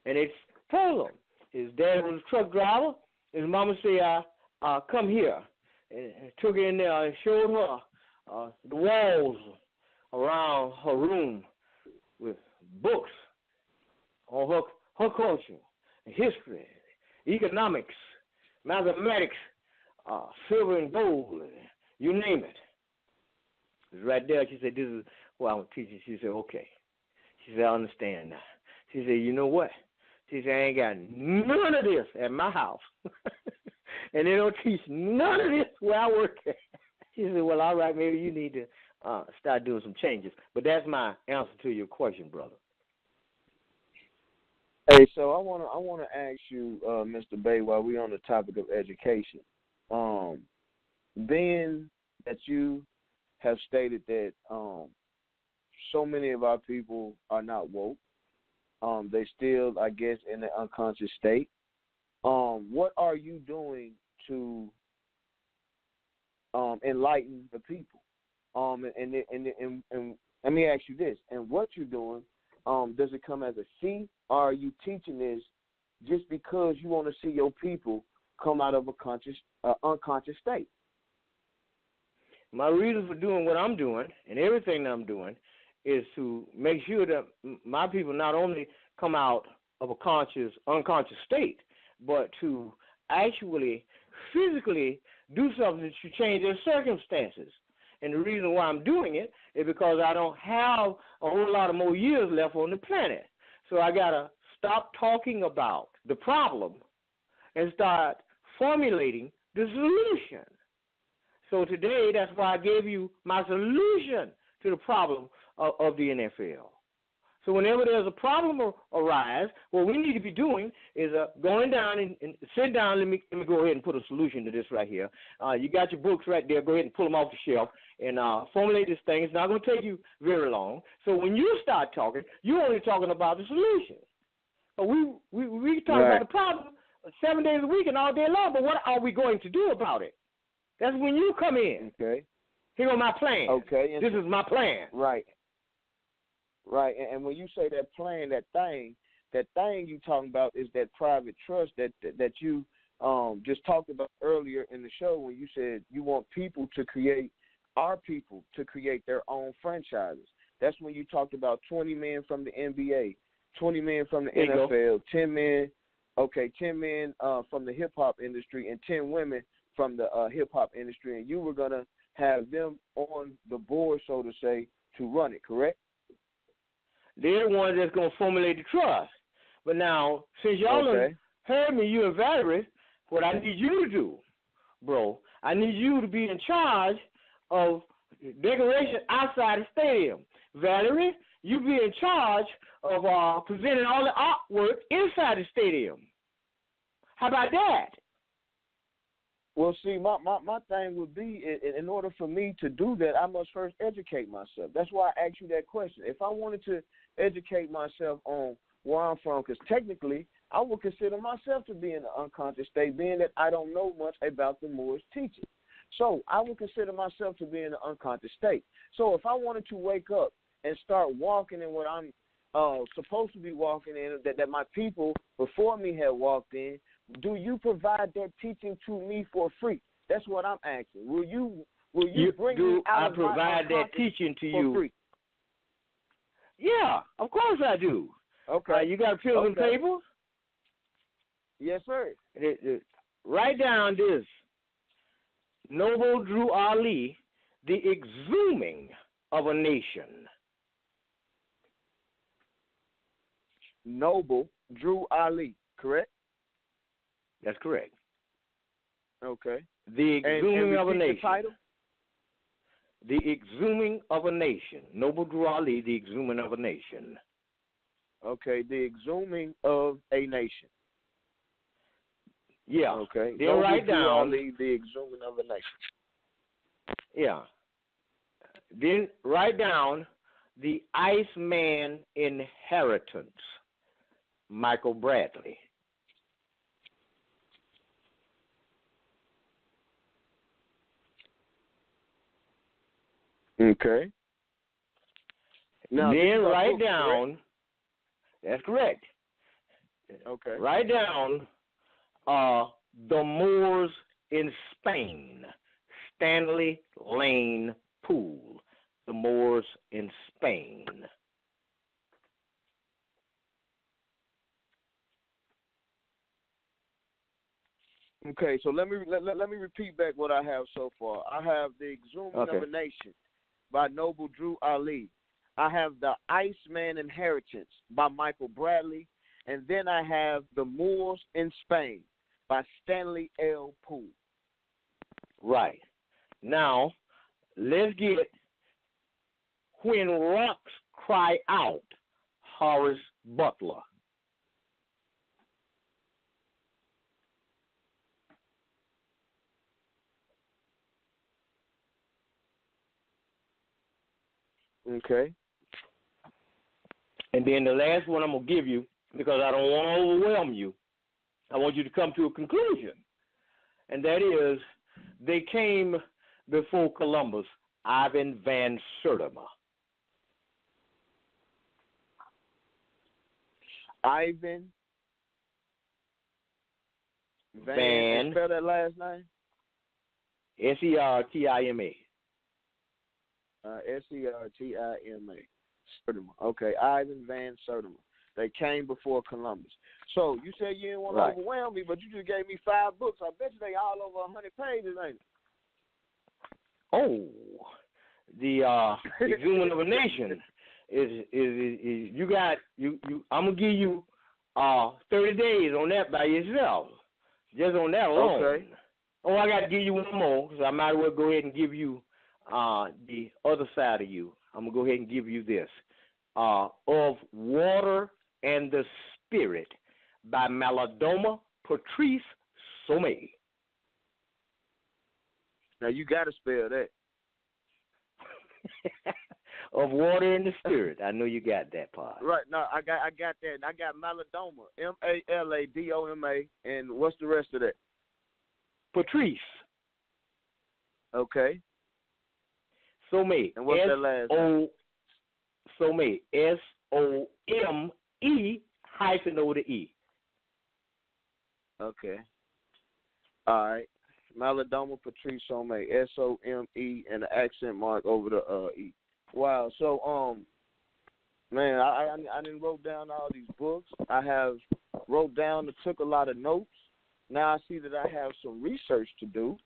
And it's told him. His dad was a truck driver. His mama said, come here. And took her in there and showed her the walls around her room with books on her culture, history, economics, mathematics, silver and gold, you name it. It was right there. She said, this is what I'm teaching. She said, okay. She said, I understand now. She said, you know what? She said, I ain't got none of this at my house. And they don't teach none of this where I work at. She said, well, all right, maybe you need to start doing some changes. But that's my answer to your question, brother. Hey, so I wanna ask you, Mr. Bay, while we're on the topic of education, being that you have stated that so many of our people are not woke, they still, I guess, in the unconscious state. What are you doing to enlighten the people? And let me ask you this: and what you're doing, does it come as a fee, or are you teaching this just because you want to see your people come out of a unconscious state? My reason for doing what I'm doing and everything that I'm doing is to make sure that my people not only come out of a unconscious state, but to actually physically do something to change their circumstances. And the reason why I'm doing it is because I don't have a whole lot of more years left on the planet. So I got to stop talking about the problem and start formulating the solution. So today, that's why I gave you my solution to the problem of the NFL. So whenever there's a problem arise, what we need to be doing is going down and sit down. Let me go ahead and put a solution to this right here. You got your books right there. Go ahead and pull them off the shelf and formulate this thing. It's not going to take you very long. So when you start talking, you're only talking about the solution. We talk about the problem 7 days a week and all day long, but what are we going to do about it? That's when you come in. Okay. Here are my plans. Okay. This is my plan. Right. Right, and when you say that plan, that thing you talking about is that private trust that you just talked about earlier in the show when you said you want our people to create their own franchises. That's when you talked about 20 men from the NBA, 20 men from the NFL, 10 men from the hip-hop industry, and 10 women from the hip-hop industry, and you were going to have them on the board, so to say, to run it, correct? They're the ones that's going to formulate the trust. But now, since y'all heard me, you and Valerie, what I need you to do, bro, I need you to be in charge of decoration outside the stadium. Valerie, you be in charge of presenting all the artwork inside the stadium. How about that? Well, see, my thing would be, in order for me to do that, I must first educate myself. That's why I asked you that question. If I wanted to educate myself on where I'm from, because technically I would consider myself to be in the unconscious state, being that I don't know much about the Moorish teaching. So I would consider myself to be in the unconscious state. So if I wanted to wake up and start walking in what I'm supposed to be walking in, that my people before me had walked in, do you provide that teaching to me for free? That's what I'm asking. Will you bring me out of my I provide that teaching to you? Free? Yeah, of course I do. Okay. You got a pill and paper? Yes, sir. Write down this. Noble Drew Ali, the exhuming of a nation. Noble Drew Ali, correct? That's correct. Okay. The exhuming of a nation. The title? The exhuming of a nation. Noble Drew Ali, the exhuming of a nation. Okay, the exhuming of a nation. Yeah. Okay. Then Noble write Drew down. Ali, the exhuming of a nation. Yeah. Then write down the Iceman Inheritance, Michael Bradley. Okay. Now, then write books, down. Correct? That's correct. Okay. Write down the Moors in Spain, Stanley Lane Poole. The Moors in Spain. Okay, so let me repeat back what I have so far. I have The Exhuming of a Nation by Noble Drew Ali. I have The Iceman Inheritance by Michael Bradley, and then I have The Moors in Spain by Stanley L. Poole. Right. Now, let's get When Rocks Cry Out, Horace Butler. Okay. And then the last one I'm going to give you, because I don't want to overwhelm you, I want you to come to a conclusion. And that is, they came before Columbus, Ivan Van Sertima. Ivan Van. Spell that last name. Sertima. Sertima. Sertima. Okay, Ivan Van Sertima. They came before Columbus. So you said you didn't want to overwhelm me, but you just gave me 5 books. I bet you they all over 100 pages, ain't it? Oh, the Exhuming of a Nation is you got you. I'm gonna give you 30 days on that by yourself, just on that alone. Okay. Oh, I got to give you one more, so I might as well go ahead and give you the other side of you. I'm gonna go ahead and give you this Of Water and the Spirit by Malidoma Patrice Somé. Now you got to spell that. Of Water and the Spirit. I know you got that part. Right. No, I got that. I got Malidoma, Maladoma, and what's the rest of that? Patrice. Okay. Somé. And what's that last name? Somé. SOME hyphen over the E. Okay. All right. Malidoma Patrice Somé. SOME and the accent mark over the E. Wow. So man, I didn't wrote down all these books. I have wrote down and took a lot of notes. Now I see that I have some research to do.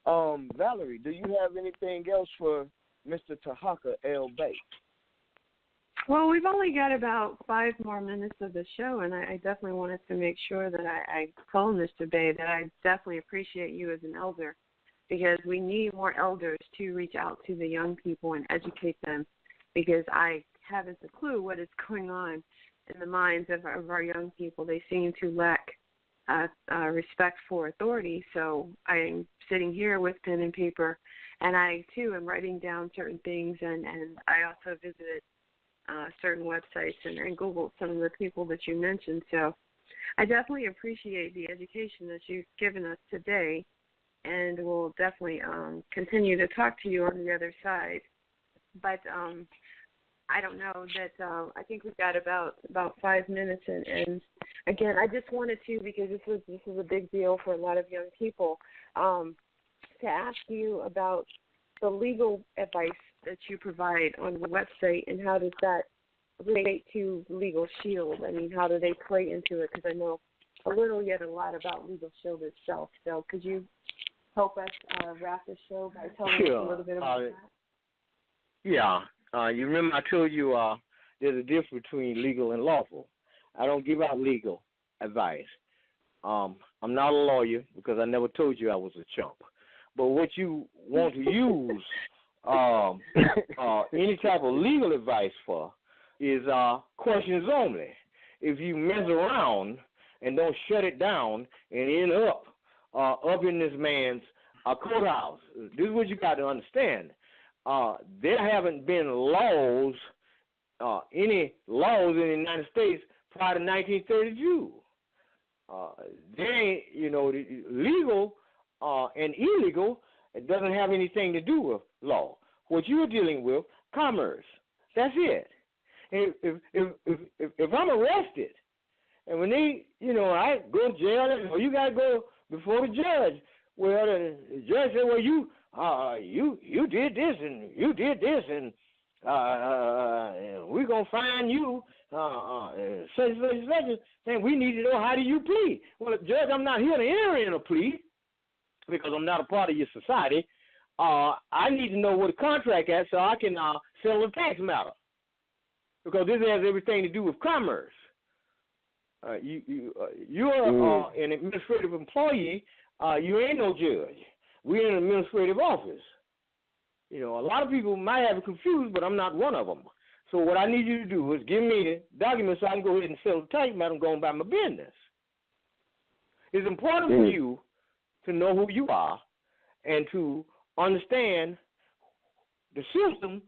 Valerie, do you have anything else for Mr. Tarhaka L. Bay? Well, we've only got about 5 more minutes of the show, and I definitely wanted to make sure that I told Mr. Bay that I definitely appreciate you as an elder, because we need more elders to reach out to the young people and educate them, because I haven't a clue what is going on in the minds of our young people. They seem to lack respect for authority, so I'm sitting here with pen and paper, and I, too, am writing down certain things, and I also visited certain websites and Googled some of the people that you mentioned. So I definitely appreciate the education that you've given us today, and we'll definitely continue to talk to you on the other side. But I don't know that I think we've got about 5 minutes, and again, I just wanted to, because this is a big deal for a lot of young people, to ask you about the legal advice that you provide on the website, and how does that relate to Legal Shield? I mean, how do they play into it? Because I know a little yet a lot about Legal Shield itself. So could you help us wrap the show by telling us a little bit about that? Yeah. You remember I told you there's a difference between legal and lawful. I don't give out legal advice. I'm not a lawyer because I never told you I was a chump. But what you want to use any type of legal advice for is questions only. If you mess around and don't shut it down and end up in this man's courthouse, this is what you got to understand. There haven't been laws, any laws in the United States prior to 1932. There ain't, legal and illegal, it doesn't have anything to do with law. What you're dealing with, commerce. That's it. If I'm arrested, and when they, I go to jail, or you got to go before the judge. Well, the judge said, well, you did this and you did this, and we're gonna find you such and such. And we need to know, how do you plead? Well, Judge, I'm not here to enter in a plea because I'm not a part of your society. I need to know what the contract is so I can settle a tax matter, because this has everything to do with commerce. You're an administrative employee. You ain't no judge. We're in an administrative office. A lot of people might have it confused, but I'm not one of them. So what I need you to do is give me the documents so I can go ahead and settle the tax matter and go on about my business. It's important for you to know who you are and to understand the system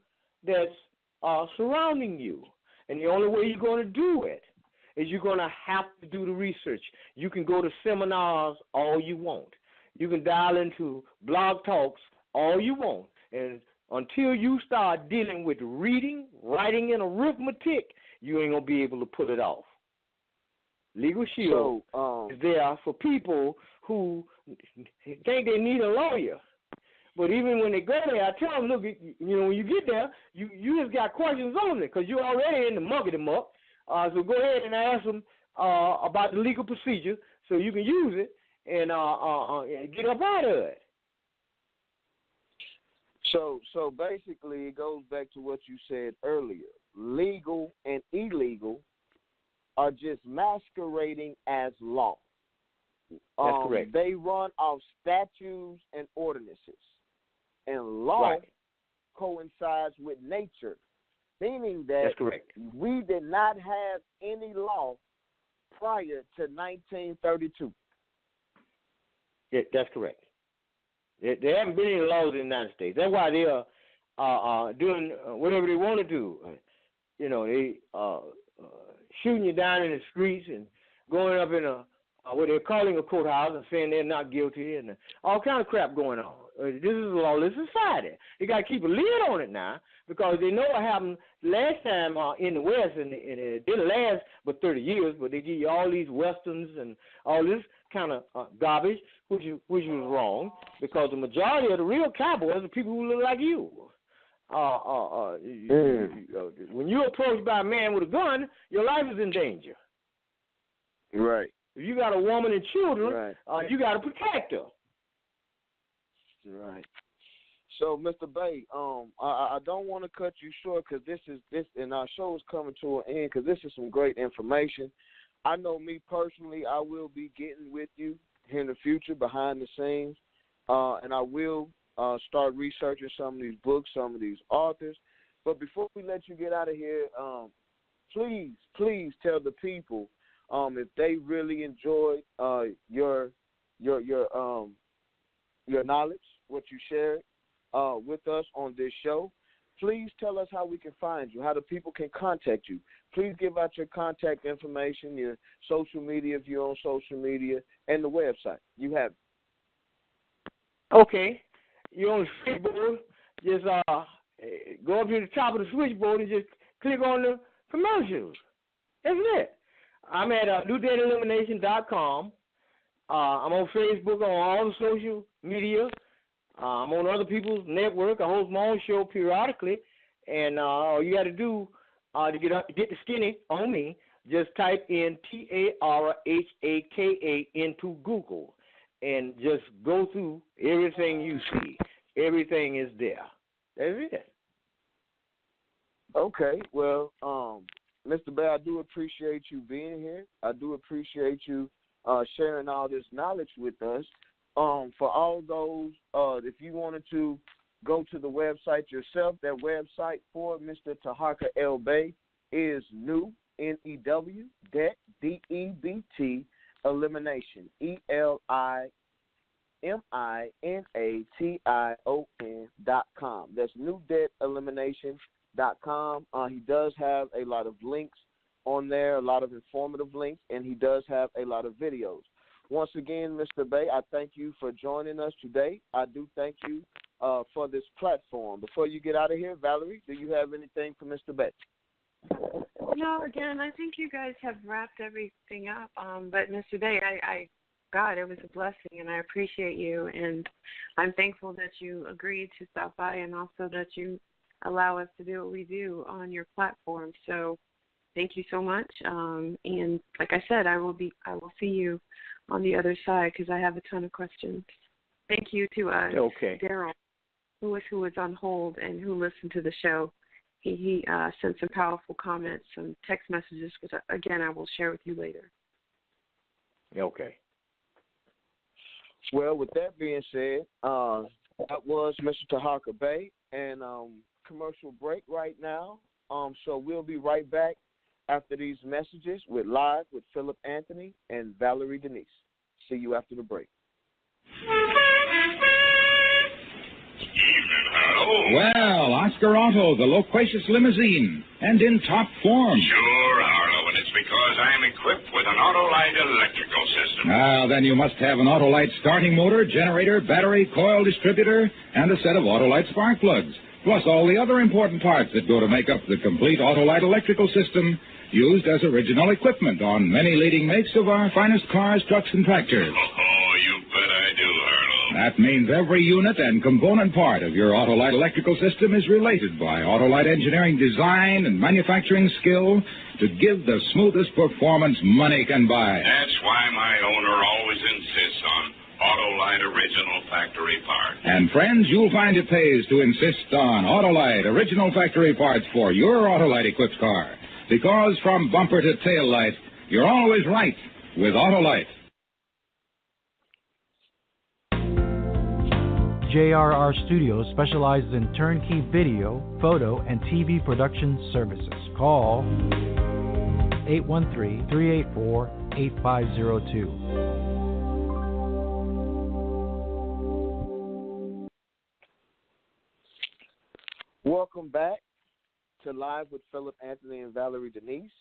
that's surrounding you. And the only way you're going to do it is you're going to have to do the research. You can go to seminars all you want. You can dial into blog talks all you want. And until you start dealing with reading, writing, and arithmetic, you ain't going to be able to pull it off. Legal Shield is there for people who think they need a lawyer. But even when they go there, I tell them, look, when you get there, you just got questions on it because you're already in the muckety muck. So go ahead and ask them about the legal procedure so you can use it and get up out of it. So basically, it goes back to what you said earlier. Legal and illegal are just masquerading as law. That's correct. They run off statutes and ordinances, and law coincides with nature, meaning that that's correct. We did not have any law prior to 1932. Yeah, that's correct. There haven't been any laws in the United States. That's why they are doing whatever they want to do. They shooting you down in the streets and going up in what they're calling a courthouse and saying they're not guilty and all kind of crap going on. This is a lawless society. They got to keep a lid on it now because they know what happened last time in the West, and it didn't last but 30 years, but they give you all these westerns and all this kind of garbage, which was wrong, because the majority of the real cowboys are people who look like you. When you're approached by a man with a gun, your life is in danger. Right. If you got a woman and children, you got to protect her. Right. So, Mr. Bay, I don't want to cut you short because this, and our show is coming to an end because this is some great information. I know me personally, I will be getting with you in the future behind the scenes, and I will start researching some of these books, some of these authors. But before we let you get out of here, please tell the people if they really enjoyed your knowledge, what you shared with us on this show. Please tell us how we can find you, how the people can contact you. Please give out your contact information, your social media if you're on social media, and the website. You have it. Okay. You're on the switchboard. Just go up to the top of the switchboard and just click on the commercials. That's it. I'm at newdayelimination.com. I'm on Facebook, on all the social media. I'm on other people's network. I host my own show periodically, and all you got to do To get the skinny on me, just type in Tarhaka into Google and just go through everything you see. Everything is there. That's it. Okay. Well, Mr. Bay, I do appreciate you being here. I do appreciate you sharing all this knowledge with us. For all those, if you wanted to go to the website yourself, that website for Mr. Tarhaka L. Bay is new, N-E-W, debt, D-E-B-T, elimination, ELIMINATION.com. That's newdebtelimination.com. He does have a lot of links on there, a lot of informative links, and he does have a lot of videos. Once again, Mr. Bay, I thank you for joining us today. I do thank you for this platform. Before you get out of here, Valerie, do you have anything for Mr. Bay? No, again, I think you guys have wrapped everything up. But Mr. Bay, God, it was a blessing, and I appreciate you. And I'm thankful that you agreed to stop by, and also that you allow us to do what we do on your platform. So thank you so much. And like I said, I will see you on the other side because I have a ton of questions. Thank you to Daryl, who was on hold and who listened to the show. He sent some powerful comments, some text messages, which, again, I will share with you later. Okay. Well, with that being said, that was Mr. Tarhaka Bay, and commercial break right now. So we'll be right back after these messages live with Philip Anthony and Valerie Denise. See you after the break. Well, Oscar Auto, the loquacious limousine, and in top form. Sure, Harlow, and it's because I'm equipped with an Autolite electrical system. Ah, then you must have an Autolite starting motor, generator, battery, coil distributor, and a set of Autolite spark plugs, plus all the other important parts that go to make up the complete Autolite electrical system used as original equipment on many leading makes of our finest cars, trucks, and tractors. Oh, you bet I do, Harlow. That means every unit and component part of your Autolite electrical system is related by Autolite engineering design and manufacturing skill to give the smoothest performance money can buy. That's why my owner always insists on Autolite original factory parts. And friends, you'll find it pays to insist on Autolite original factory parts for your Autolite equipped car. Because from bumper to tail light, you're always right with Autolite. JRR Studios specializes in turnkey video, photo, and TV production services. Call 813-384-8502. Welcome back to Live with Philip Anthony and Valerie Denise.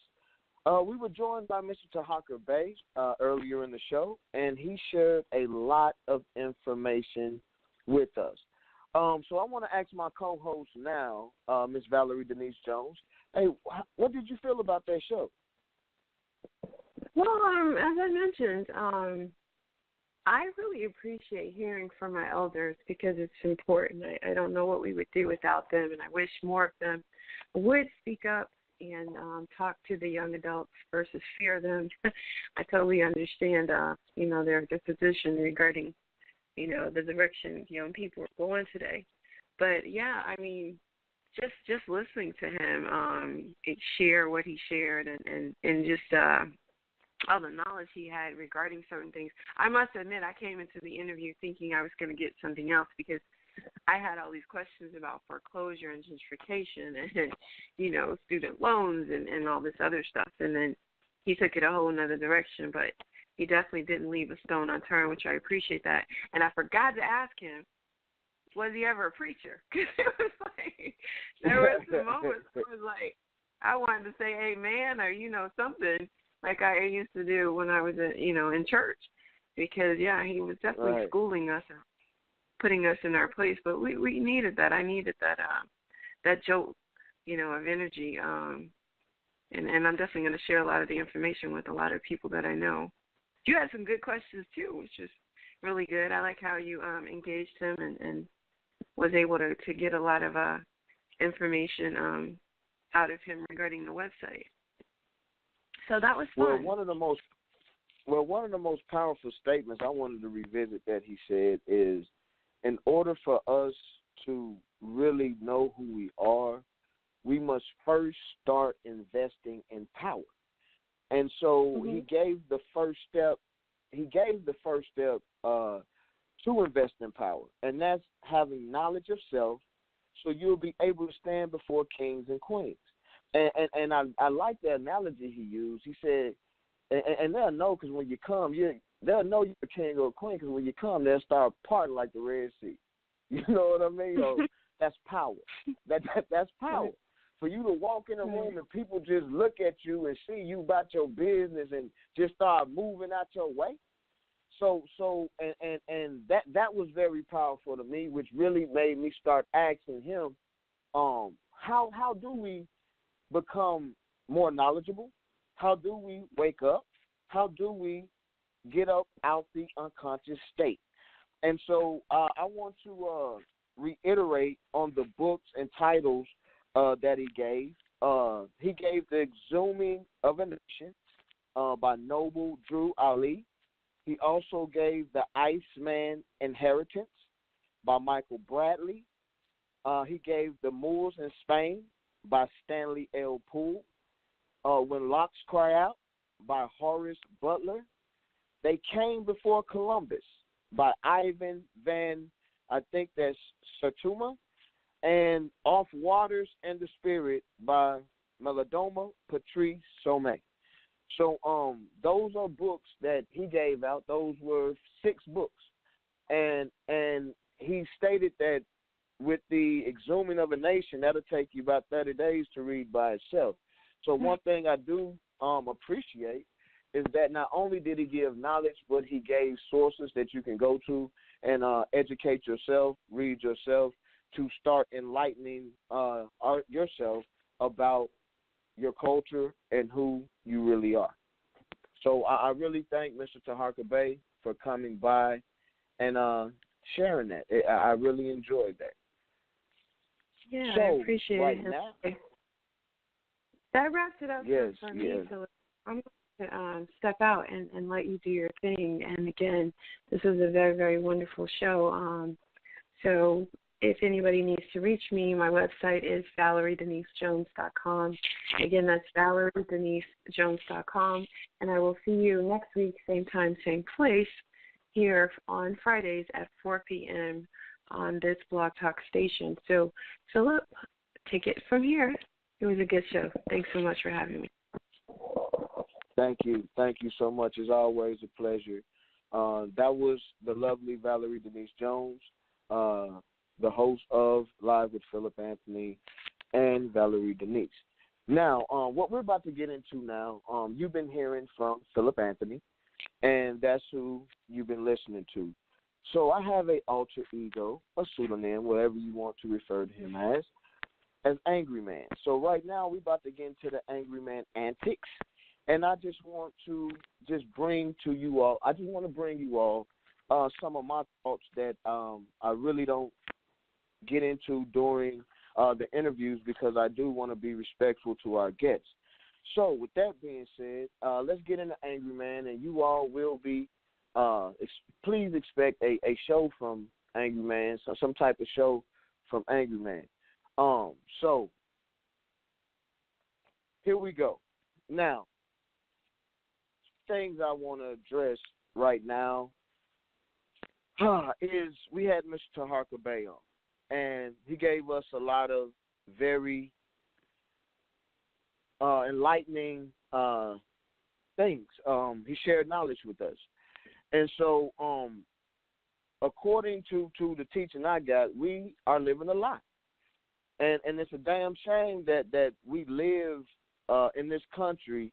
We were joined by Mr. Tarhaka Bay earlier in the show, and he shared a lot of information with us. So I want to ask my co-host now, Ms. Valerie Denise Jones, hey, what did you feel about that show? Well, as I mentioned, I really appreciate hearing from my elders because it's important. I don't know what we would do without them, and I wish more of them would speak up and talk to the young adults versus fear them. I totally understand, their position regarding, the direction young people are going today. But, yeah, I mean, just listening to him share what he shared and just all the knowledge he had regarding certain things. I must admit, I came into the interview thinking I was going to get something else because I had all these questions about foreclosure and gentrification and, student loans and all this other stuff. And then he took it a whole nother direction, but he definitely didn't leave a stone unturned, which I appreciate that. And I forgot to ask him, was he ever a preacher? Because it was like, there were some moments where it was like, I wanted to say amen or, something like I used to do when I was, in church. Because, yeah, he was definitely schooling us and putting us in our place. But we needed that. I needed that jolt, of energy. And I'm definitely going to share a lot of the information with a lot of people that I know. You had some good questions, too, which is really good. I like how you engaged him and was able to get a lot of information out of him regarding the website. So that was fun. Well, one of the most powerful statements I wanted to revisit that he said is, in order for us to really know who we are, we must first start investing in power. And so he gave the first step. He gave the first step to invest in power, and that's having knowledge of self, so you'll be able to stand before kings and queens. And I like the analogy he used. He said, and they'll know because when you come, they'll know you're a king or a queen because when you come, they'll start parting like the Red Sea. You know what I mean? So that's power. That's power. For you to walk in a room and people just look at you and see you about your business and just start moving out your way. So that was very powerful to me, which really made me start asking him, how do we become more knowledgeable? How do we wake up? How do we get up out the unconscious state? And so I want to reiterate on the books and titles that he gave. He gave The Exhuming of a Nation by Noble Drew Ali. He also gave The Iceman Inheritance by Michael Bradley. He gave The Moors in Spain by Stanley L. Poole. When Locks Cry Out by Horace Butler. They Came Before Columbus by Ivan Van, I think that's Sertuma. And Off Waters and the Spirit by Melodoma Patrice Sommet. So those are books that he gave out. Those were 6 books. And he stated that with The Exhuming of a Nation, that'll take you about 30 days to read by itself. So one thing I do appreciate is that not only did he give knowledge, but he gave sources that you can go to and educate yourself, read yourself, to start enlightening yourself about your culture and who you really are. So I really thank Mr. Tarhaka Bey for coming by and sharing that. I really enjoyed that. Yeah, so, I appreciate right it. Now, that wraps it up for me, yes. Phillip. I'm going to step out and let you do your thing. And again, this was a very, very wonderful show. So if anybody needs to reach me, my website is ValerieDeniseJones.com. Again, that's ValerieDeniseJones.com. And I will see you next week, same time, same place, here on Fridays at 4 p.m. on this Blog Talk station. So, Phillip, take it from here. It was a good show. Thanks so much for having me. Thank you. Thank you so much. It's always a pleasure. That was the lovely Valerie Denise Jones, the host of Live with Philip Anthony and Valerie Denise. Now, what we're about to get into now, you've been hearing from Philip Anthony, and that's who you've been listening to. So I have a alter ego, a pseudonym, whatever you want to refer to him as Angry Man. So right now we're about to get into the Angry Man antics, and I just want to bring you all some of my thoughts that I really don't get into during the interviews because I do want to be respectful to our guests. So with that being said, let's get into Angry Man, and you all will be please expect a show from Angry Man, some type of show from Angry Man. So here we go. Now, things I want to address right now is we had Mr. Tarhaka Bey on, and he gave us a lot of very enlightening things. He shared knowledge with us. And so according to the teaching I got, we are living a lie. And it's a damn shame that we live in this country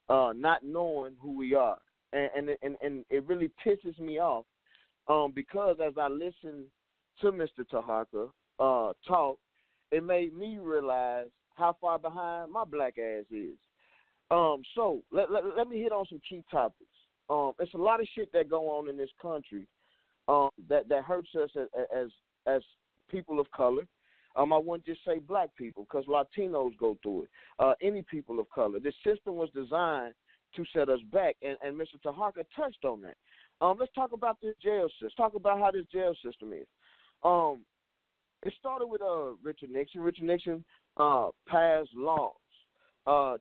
not knowing who we are. And it really pisses me off because as I listen to Mr. Tarhaka talk, it made me realize how far behind my black ass is. So let me hit on some key topics. It's a lot of shit that go on in this country that hurts us as people of color. I wouldn't just say black people because Latinos go through it. Any people of color. This system was designed to set us back, and Mr. Tarhaka touched on that. Let's talk about this jail system. Let's talk about how this jail system is. It started with Richard Nixon. Richard Nixon passed laws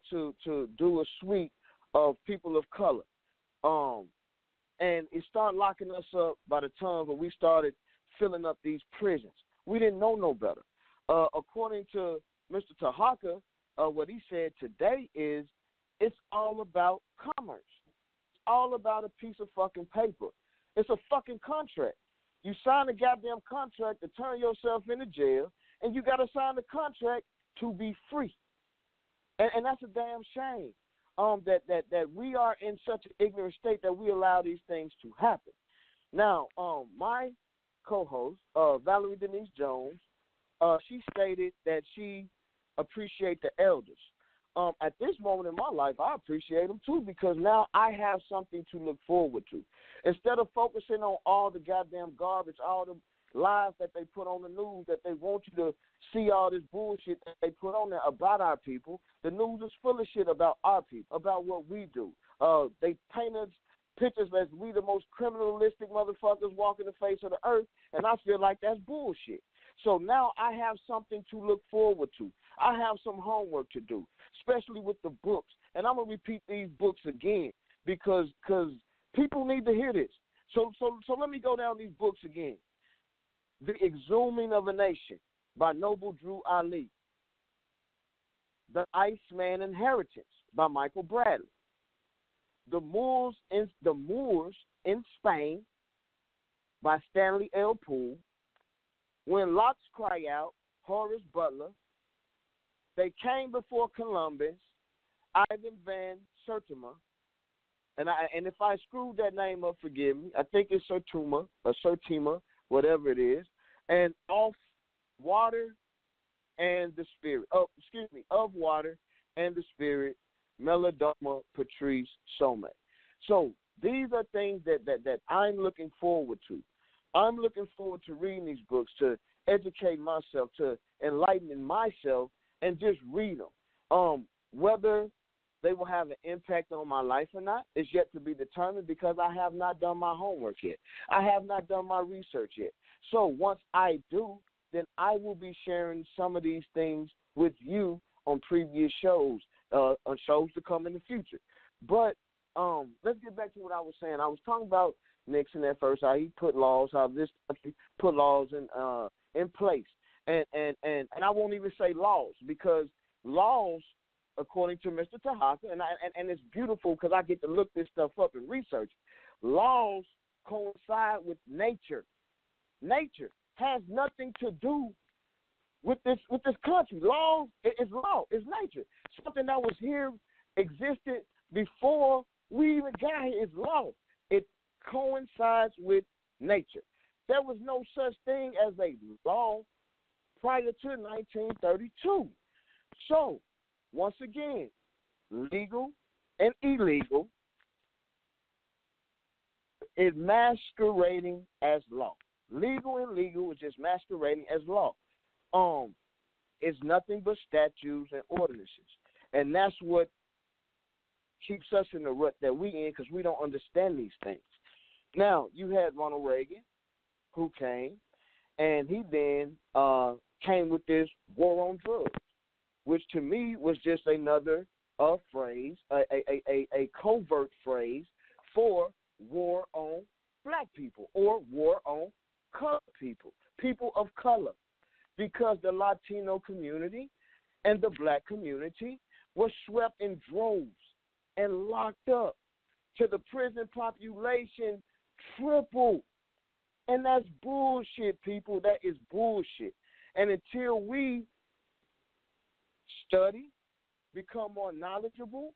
to do a sweep of people of color. And it started locking us up by the time when we started filling up these prisons. We didn't know no better. According to Mr. Tarhaka, what he said today is it's all about commerce. It's all about a piece of fucking paper. It's a fucking contract. You sign a goddamn contract to turn yourself into jail, and you got to sign the contract to be free. And that's a damn shame that we are in such an ignorant state that we allow these things to happen. Now, my co-host, Valerie Denise Jones, she stated that she appreciates the elders. At this moment in my life, I appreciate them too because now I have something to look forward to. Instead of focusing on all the goddamn garbage, all the lies that they put on the news, that they want you to see all this bullshit that they put on there about our people, the news is full of shit about our people, about what we do. They paint us pictures as we the most criminalistic motherfuckers walking the face of the earth, and I feel like that's bullshit. So now I have something to look forward to. I have some homework to do, especially with the books. And I'm going to repeat these books again because people need to hear this. So let me go down these books again. The Exhuming of a Nation by Noble Drew Ali. The Iceman Inheritance by Michael Bradley. The Moors in Spain by Stanley L. Poole. When Locks Cry Out, Horace Butler. They Came Before Columbus, Ivan Van Sertima. And if I screwed that name up, forgive me. I think it's Sertima or Sertima, whatever it is. And Of Water and the Spirit. Of Water and the Spirit, Melodoma Patrice Somé. So these are things that I'm looking forward to. I'm looking forward to reading these books, to educate myself, to enlighten myself, and just read them. Whether they will have an impact on my life or not is yet to be determined because I have not done my homework yet. I have not done my research yet. So once I do, then I will be sharing some of these things with you on previous shows, on shows to come in the future. But let's get back to what I was saying. I was talking about Nixon at first, how he put laws, how this country put laws in place. And I won't even say laws because laws, according to Mr. Tarhaka, and it's beautiful because I get to look this stuff up and research. Laws coincide with nature. Nature has nothing to do with this country. Law is law, is nature. Something that was here, existed before we even got here is law. It coincides with nature. There was no such thing as a law prior to 1932. So, once again, legal and illegal is masquerading as law. Legal and legal is just masquerading as law. It's nothing but statutes and ordinances. And that's what keeps us in the rut that we in because we don't understand these things. Now, you had Ronald Reagan who came, and he then came with this war on drugs, which to me was just another phrase, a covert phrase for war on black people or war on colored people, people of color, because the Latino community and the black community was swept in droves and locked up to the prison population tripled. And that's bullshit, people. That is bullshit. And until we study, become more knowledgeable,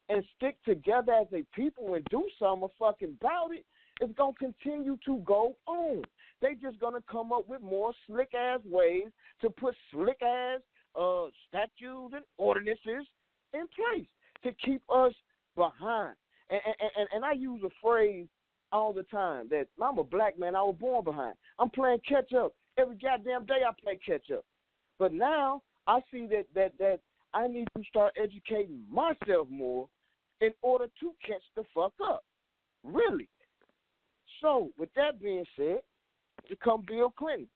and stick together as a people and do something fucking about it, it's going to continue to go on. They just going to come up with more slick-ass ways to put slick-ass statutes and ordinances in place to keep us behind. And I use a phrase all the time that I'm a black man. I was born behind. I'm playing catch-up. Every goddamn day I play catch-up. But now I see that I need to start educating myself more in order to catch the fuck up. Really. So, with that being said, here come Bill Clinton.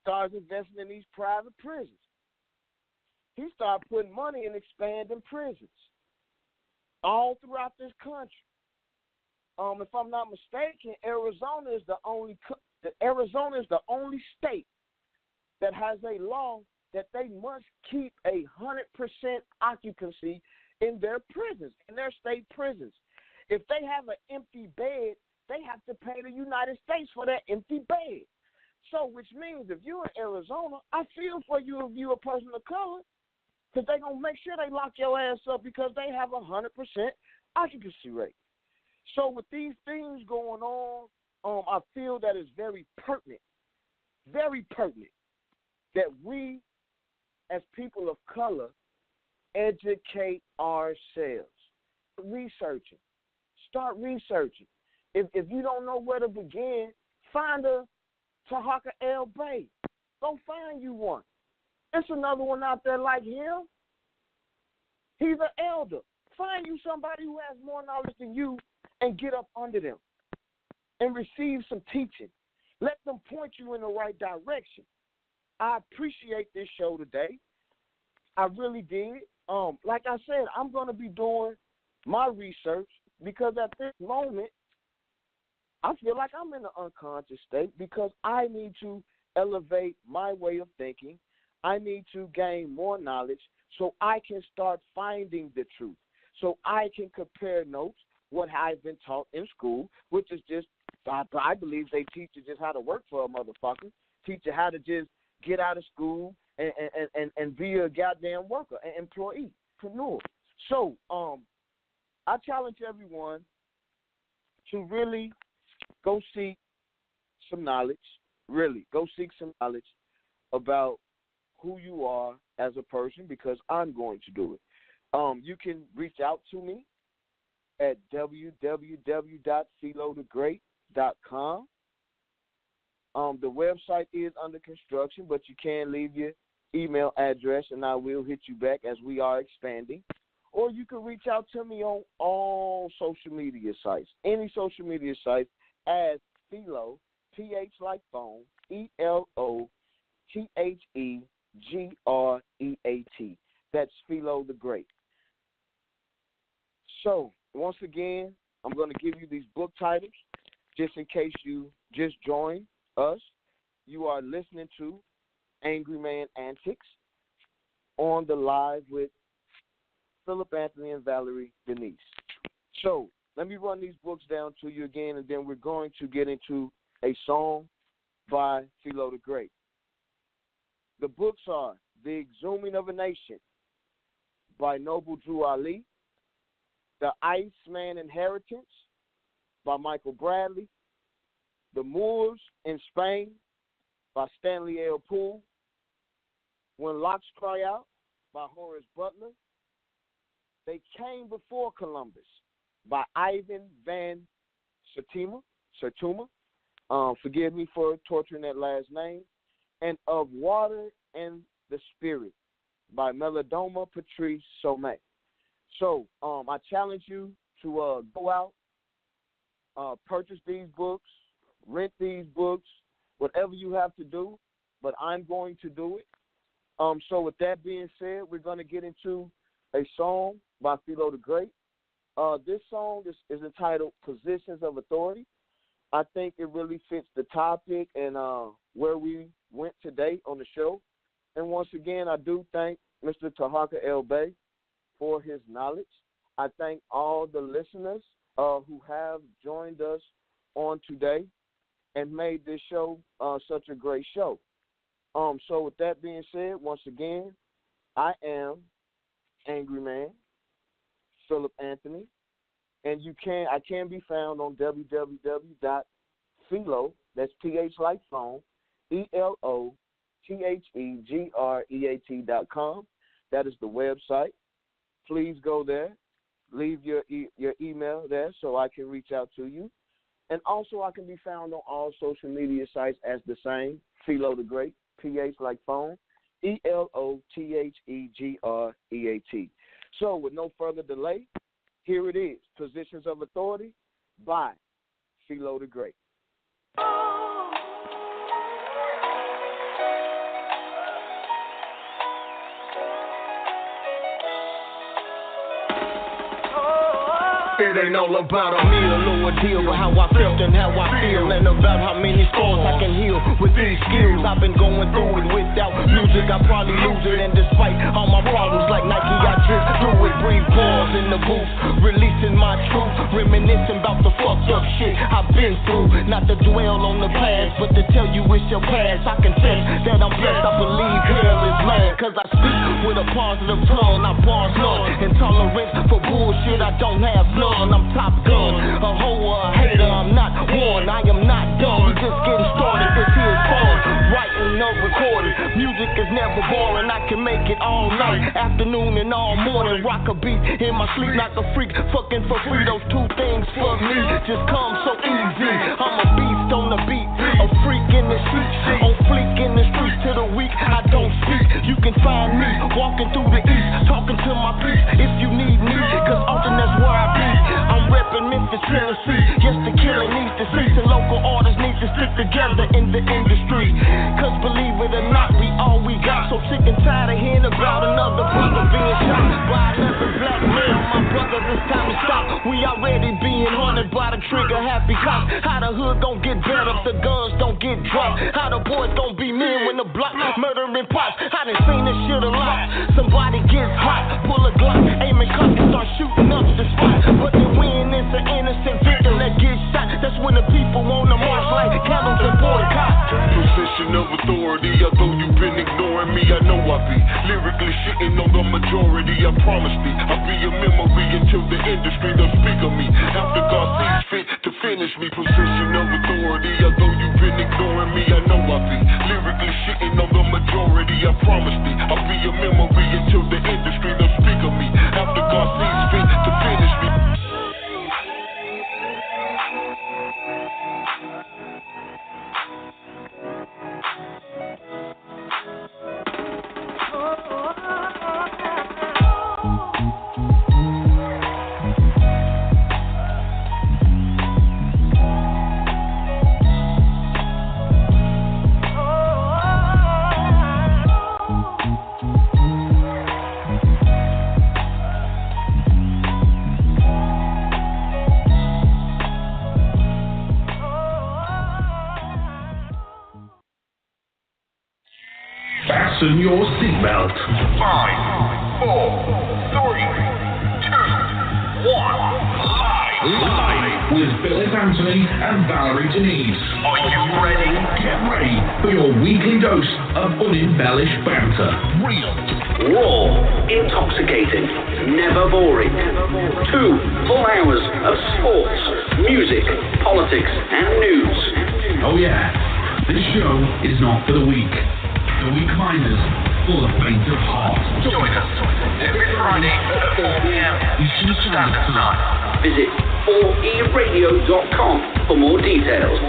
Starts investing in these private prisons. He started putting money in expanding prisons all throughout this country. If I'm not mistaken, Arizona is the only state that has a law that they must keep 100% occupancy in their prisons, in their state prisons. If they have an empty bed, they have to pay the United States for that empty bed. So, which means if you're in Arizona, I feel for you if you're a person of color, because they're going to make sure they lock your ass up because they have 100% occupancy rate. So with these things going on, I feel that it's very pertinent that we as people of color educate ourselves. Start researching. If you don't know where to begin, find a Tarhaka L. Bay. Go find you one. There's another one out there like him. He's an elder. Find you somebody who has more knowledge than you and get up under them and receive some teaching. Let them point you in the right direction. I appreciate this show today. I really did. Like I said, I'm going to be doing my research because at this moment, I feel like I'm in an unconscious state because I need to elevate my way of thinking. I need to gain more knowledge so I can start finding the truth, so I can compare notes, what I've been taught in school, which is just, I believe they teach you just how to work for a motherfucker, teach you how to just get out of school and be a goddamn worker, an employee, entrepreneur. So I challenge everyone to really go seek some knowledge, about who you are as a person, because I'm going to do it. You can reach out to me at www.philotthegreat.com. The website is under construction, but you can leave your email address, and I will hit you back as we are expanding. Or you can reach out to me on all social media sites, any social media sites, as Philo, P-H like phone, ELOTHEGREAT. That's Philo the Great. So, once again, I'm going to give you these book titles just in case you just joined us. You are listening to Angry Man Antics on the live with Philip Anthony and Valerie Denise. So, let me run these books down to you again, and then we're going to get into a song by Philo the Great. The books are The Exhuming of a Nation by Noble Drew Ali, The Iceman Inheritance by Michael Bradley, The Moors in Spain by Stanley L. Poole, When Locks Cry Out by Horace Butler, They Came Before Columbus by Ivan Van Sertima. Forgive me for torturing that last name. And Of Water and the Spirit by Melodoma Patrice Sommet. So I challenge you to go out, purchase these books, rent these books, whatever you have to do, but I'm going to do it. So with that being said, we're going to get into a song by Philo the Great. This song is entitled Positions of Authority. I think it really fits the topic and where we went today on the show. And once again, I do thank Mr. Tarhaka L. Bay for his knowledge. I thank all the listeners who have joined us on today and made this show such a great show. So with that being said, once again, I am Angry Man, Philip Anthony, and I can be found on www.philo, that's P-H like phone, ELOTHEGREAT.com. That is the website. Please go there. Leave your email there so I can reach out to you. And also I can be found on all social media sites as the same, Philo the Great. PH like phone, ELOTHEGREAT. So with no further delay, here it is, Positions of Authority by Philo the Great. It ain't all about a meal or a deal, but how I felt and how I feel, and about how many scars I can heal with these skills. I've been going through it without music, I probably lose it. And despite all my problems, like Nike, I just through it. Breathe pause in the booth, releasing my truth, reminiscing about the fucked up shit I've been through. Not to dwell on the past, but to tell you it's your past. I confess that I'm blessed, I believe hell is land, cause I speak with a positive tongue, I bars none. Intolerance for bullshit, I don't have none. I'm Top Gun, a hoe or a hater, I'm not one, I am not dumb. We just getting started, this here's fun. Writing, no recording, music is never boring. I can make it all night, afternoon and all morning. Rock a beat in my sleep, not a freak, fucking for free. Those two things for me just come so easy. I'm a beast on the beat, a freak in the streets, on fleek in the streets. To the weak, I don't speak. You can find me walking through the east, talking to my peace if you need me, cause often that's where I be. I'm repping Memphis, Tennessee. Yes, the killer needs to cease, and local artists need to stick together in the industry. Cause believe it or not, we all we got. So sick and tired of hearing about another brother being shot by another black man. My brothers, it's time to stop. We already being hunted by the trigger happy cops. How the hood gon' get better if the guns don't get dropped? How the boys gon' be men when the block murdering pops? I done seen this shit a lot. Somebody gets hot, pull a Glock, aim and cock and start shooting up the spot. But the win is an innocent victim that gets shot. That's when the people wanna march like candles and boycott. Position of authority, although you've been ignoring me, I know I be lyrically shitting on the majority. I promise me, I'll be a memory until the industry don't speak of me. After God sees fit to finish me. Position of authority, although you've been ignoring me, I know I be lyrically shitting on the majority. I promise me, I'll be a memory until the industry don't speak of me. After God sees fit to finish me. Fasten your seatbelt. 5, 4, 3, 2, 1. Live with Philip Anthony and Valerie Denise. Are you ready? Get ready for your weekly dose of unembellished banter. Real, raw, intoxicating, never boring. 2 full hours of sports, music, politics, and news. Oh yeah, this show is not for the weak. The weak minded, full of faint of heart. Join us every Friday at 4 p.m. Eastern Standard Time. Visit 4eradio.com for more details.